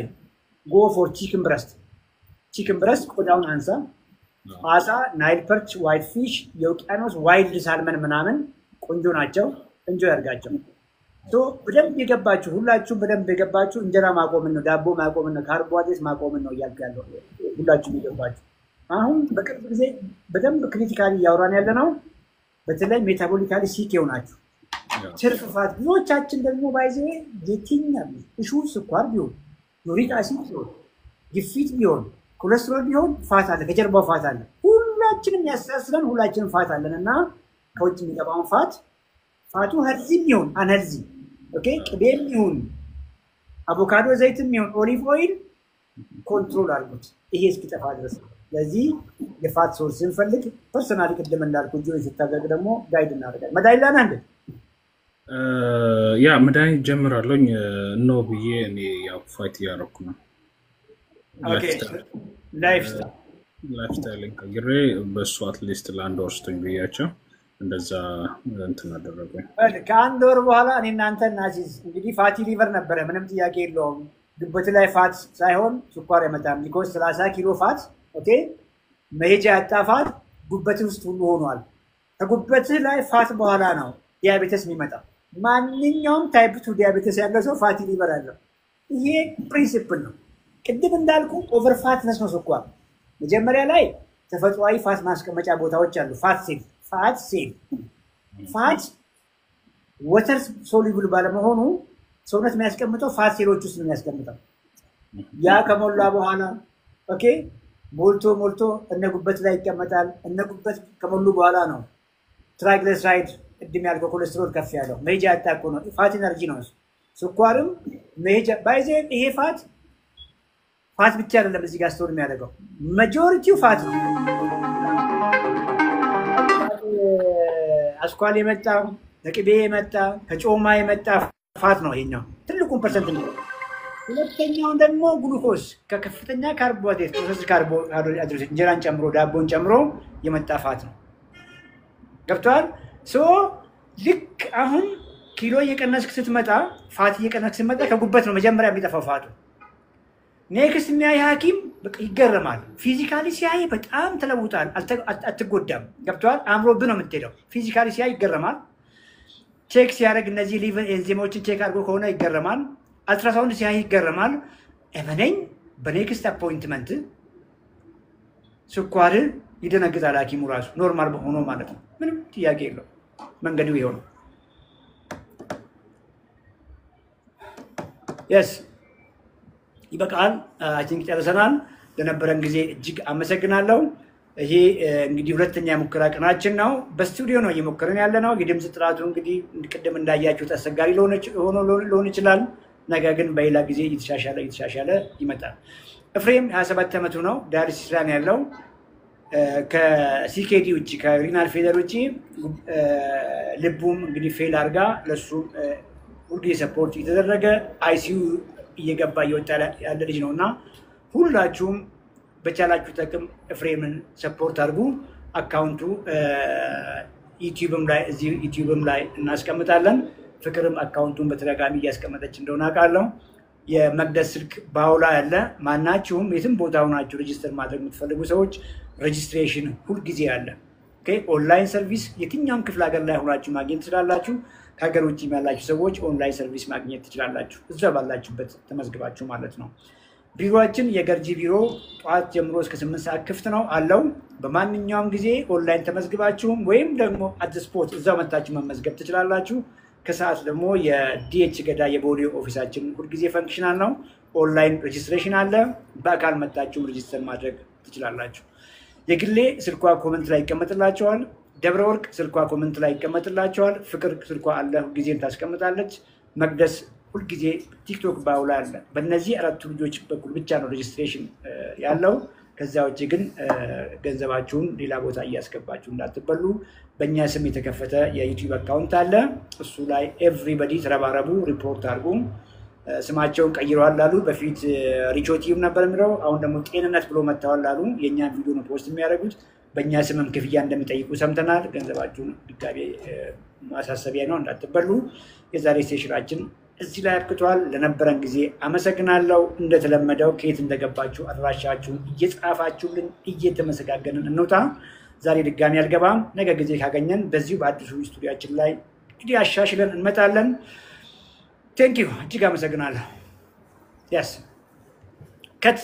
[SPEAKER 1] go for chicken breast ቆዳውን አንሳ አሳ ናይል ፐርች ዋይት ፊሽ የውቅያኖስ ዋይልድ ሳልመን ምናምን ቆንጆ ናቸው እንጆ ያርጋቸው ሶ በደንብ የገባችሁ ሁላችሁም በደንብ የገባችሁ እንጀራ ማቆም ነው ዳቦ ማቆም ነው ካርቦሃይድሬት ማቆም ነው ያልካለው ሁላችሁም የገባችሁ አሁን በቅርብ ጊዜ በደንብ ክሪቲካሊ ያወራን ያለነው በተለይ ሜታቦሊካሊ ሲክ ይሆናችሁ ትርፍ ፋት ብዙዎቻችን ደግሞ ባይዘ የትኛው እሹ ስኳር ቢሆን ዩሪክ አሲድ ቢሆን ግፊት ቢሆን ኮሌስትሮል ቢሆን ፋት አለ ከጀርባው ፋት አለ ሁላችንም ያሳስለን ሁላችንም ፋት አለንና ከውጭ የሚገባውን ፋቱ ሄልዚ ይሁን አንሄልዚ ኦኬ ቅቤም ይሁን አቮካዶ ዘይትም ይሁን ኦሊቭ ኦይል ኮንትሮል አድርጉት ይሄ እስኪጠፋ ድረስ ለዚህ የፋት ሶርስ እንፈልግ ፐርሰናሊ ቅድም እንዳልኩ ጆይ ሲታገግ ደግሞ ጋይድ እናደርጋለን መዳይላና እንደ
[SPEAKER 9] ያ መዳይ ጀምራለኝ ነው ብዬ እኔ ያው ፋይት ያረኩ ነው
[SPEAKER 1] ኦኬ
[SPEAKER 9] ላይፍስታይል ከግሬ በሱ አትሊስት ላንድ ወርስተኝ ብያቸው እንደዛ እንትን አደረገኝ
[SPEAKER 1] ከአንድ ወር በኋላ እኔ እናንተ እናዚዝ እንግዲህ ፋቲ ሊቨር ነበረ ምንም ጥያቄ የለውም ግበት ላይ ፋት ሳይሆን ስኳር ያመጣም ቢኮዝ 30 ኪሎ ፋት ኦኬ መሄጃ ያጣፋት ጉበት ውስጥ ሁሉ ሆኗል ከጉበት ላይ ፋት በኋላ ነው ዲያቤተስ የሚመጣ ማንኛውም ታይፕ 2 ዲያቤተስ ያለው ሰው ፋቲ ሊቨር አለው ይሄ ፕሪንሲፕል ነው ቅድም እንዳልኩ ኦቨር ፋትነስ ነው ስኳር መጀመሪያ ላይ ተፈጥሯዊ ፋት ማስቀመጫ ቦታዎች አሉ ፋት ወተር ሶሉብል ባለመሆኑ ሰውነት የሚያስቀምጠው ፋት ሴሎች ውስጥ ነው የሚያስቀምጠው ያ ከሞላ በኋላ ኦኬ ሞልቶ እነጉበት ላይ ይቀመጣል እነጉበት ከሞሉ በኋላ ነው ትራይግሊሰራይድ ቅድም ያልከው ኮሌስትሮል ከፍ ያለው መሄጃ ያጣቆ ነው ፋት ኢነርጂ ነው ስኳርም መሄጃ ባይዘ ይሄ ፋት ብቻ አይደለም እዚህ ጋር ስቶር የሚያደርገው ማጆሪቲው ፋት ነው አስኳል የመጣ ከቅቤ የመጣ ከጮማ የመጣ ፋት ነው ይሄኛው ትልቁን ፐርሰንት ነው ሁለተኛው ደግሞ ግሉኮስ ከከፍተኛ ካርቦሃይድሬት ፕሮሰስ ካርቦሃይድሬት እንጀራን ጨምሮ ዳቦን ጨምሮ የመጣ ፋት ነው ገብቷል ሶ ልክ አሁን ኪሎ እየቀነስክ ስትመጣ ፋት እየቀነስክ ስትመጣ ከጉበት ነው መጀመሪያ የሚጠፋው ፋቱ ኔክስት የሚያይ ሐኪም ይገረማል ፊዚካሊ ሲያይ በጣም ተለውጣል አትጎዳም ገብቷል አምሮብህ ነው የምትሄደው ፊዚካሊ ሲያይ ይገረማል ቼክ ሲያደርግ እነዚህ ሊቨር ኤንዛይሞችን ቼክ አድርጎ ከሆነ ይገረማል አልትራሳውንድ ሲያይ ይገረማል እመነኝ በኔክስት አፖይንትመንት ስኳር ይደነግጣል ሐኪሙ ራሱ ኖርማል በሆነ ማለት ነው ምንም ጥያቄ የለው መንገዱ ይሄው ነው yes ይበቃል አይ ቲንክ ጨርሰናል ለነበረን ጊዜ እጅግ አመሰግናለሁ ይሄ እንግዲህ ሁለተኛ ሙከራ ቀናችን ነው በስቱዲዮ ነው እየሞከረን ያለነው የድምጽ ጥራቱ እንግዲህ ቅድም እንዳያችሁት አስቸጋሪ ሊሆን ይችላል ነገር ግን በሌላ ጊዜ እየተሻሻለ ይመጣል ኤፍሬም 27 ዓመቱ ነው ዳያሊሲስ ላይ ያለው ከሲኬዲ ውጪ ከሪናል ፌለር ውጪ ልቡም እንግዲህ ፌል አርጋ ለሱ ሁሉ ሰፖርት እየተደረገ አይሲዩ እየገባ እየወጣ ያለ ልጅ ነውና ሁላችሁም በቻላችሁ ተቅም ኤፍሬምን ሰፖርት አድርጉ አካውንቱ ዩቲዩብም ላይ እናስቀምጣለን ፍቅርም አካውንቱን በተደጋጋሚ እያስቀመጠች እንደሆነ አውቃለሁ የመቅደስ ስልክ ባውላ ያለ ማናችሁም የትም ቦታ ሆናችሁ ሬጂስተር ማድረግ የምትፈልጉ ሰዎች ሬጂስትሬሽን ሁሉ ጊዜ አለ ኦኬ ኦንላይን ሰርቪስ የትኛውም ክፍለ ሀገር ላይ ሆናችሁ ማግኘት ትችላላችሁ ከሀገር ውጭ ያላችሁ ሰዎች ኦንላይን ሰርቪስ ማግኘት ትችላላችሁ እዛ ባላችሁበት ተመዝግባችሁ ማለት ነው ቢሮአችን የገርጂ ቢሮ ጧት ጀምሮ እስከ 8 ሰዓት ክፍት ነው አለው በማንኛውም ጊዜ ኦንላይን ተመዝግባችሁ ወይም ደግሞ አት ስፖት እዛው መጣችሁ መመዝገብ ትችላላችሁ ከሰዓት ደግሞ የዲኤች ገዳ የቦሌ ኦፊሳችን ሁሉ ጊዜ ፈንክሽናል ነው ኦንላይን ሬጂስትሬሽን አለ በአካል መጣችሁ ሬጂስተር ማድረግ ትችላላችሁ የግሌ ስልኳ ኮሜንት ላይ ይቀመጥላችኋል ደብረ ወርቅ ስልኳ ኮሜንት ላይ ይቀመጥላችኋል ፍቅር ስልኳ አለ ሁሉ ጊዜ ታስቀምጣለች መቅደስ ሁሉ ጊዜ ቲክቶክ ባውላ አለ በእነዚህ አራቱ ልጆች በኩል ብቻ ነው ሬጂስትሬሽን ያለው ከዛ ውጪ ግን ገንዘባችሁን ሌላ ቦታ እያስገባችሁ እንዳትበሉ በእኛ ስም የተከፈተ የዩቲዩብ አካውንት አለ እሱ ላይ ኤቭሪባዲ ተረባረቡ ሪፖርት አድርጉ ስማቸውን ቀይረዋል አሉ በፊት ሪቾቲም ነበር የሚለው አሁን ደግሞ ጤንነት ብሎ መጣዋል አሉ የኛን ቪዲዮ ነው ፖስት የሚያደርጉት በእኛ ስምም ክፍያ እንደሚጠይቁ ሰምተናል። ገንዘባችሁን ድጋሜ ማሳሰቢያ ነው እንዳትበሉ። የዛሬ ሴሽናችን እዚህ ላይ አብቅቷል። ለነበረን ጊዜ አመሰግናለሁ። እንደተለመደው ከየት እንደገባችሁ አድራሻችሁን እየጻፋችሁልን እየተመሰጋገንን እንውጣ። ዛሬ ድጋሜ አልገባም። ነገ ጊዜ ካገኘን በዚሁ በአዲሱ ስቱዲዮአችን ላይ እንግዲህ አሻሽለን እንመጣለን። ቴንክ ዩ እጅግ አመሰግናለሁ። ያስ ከት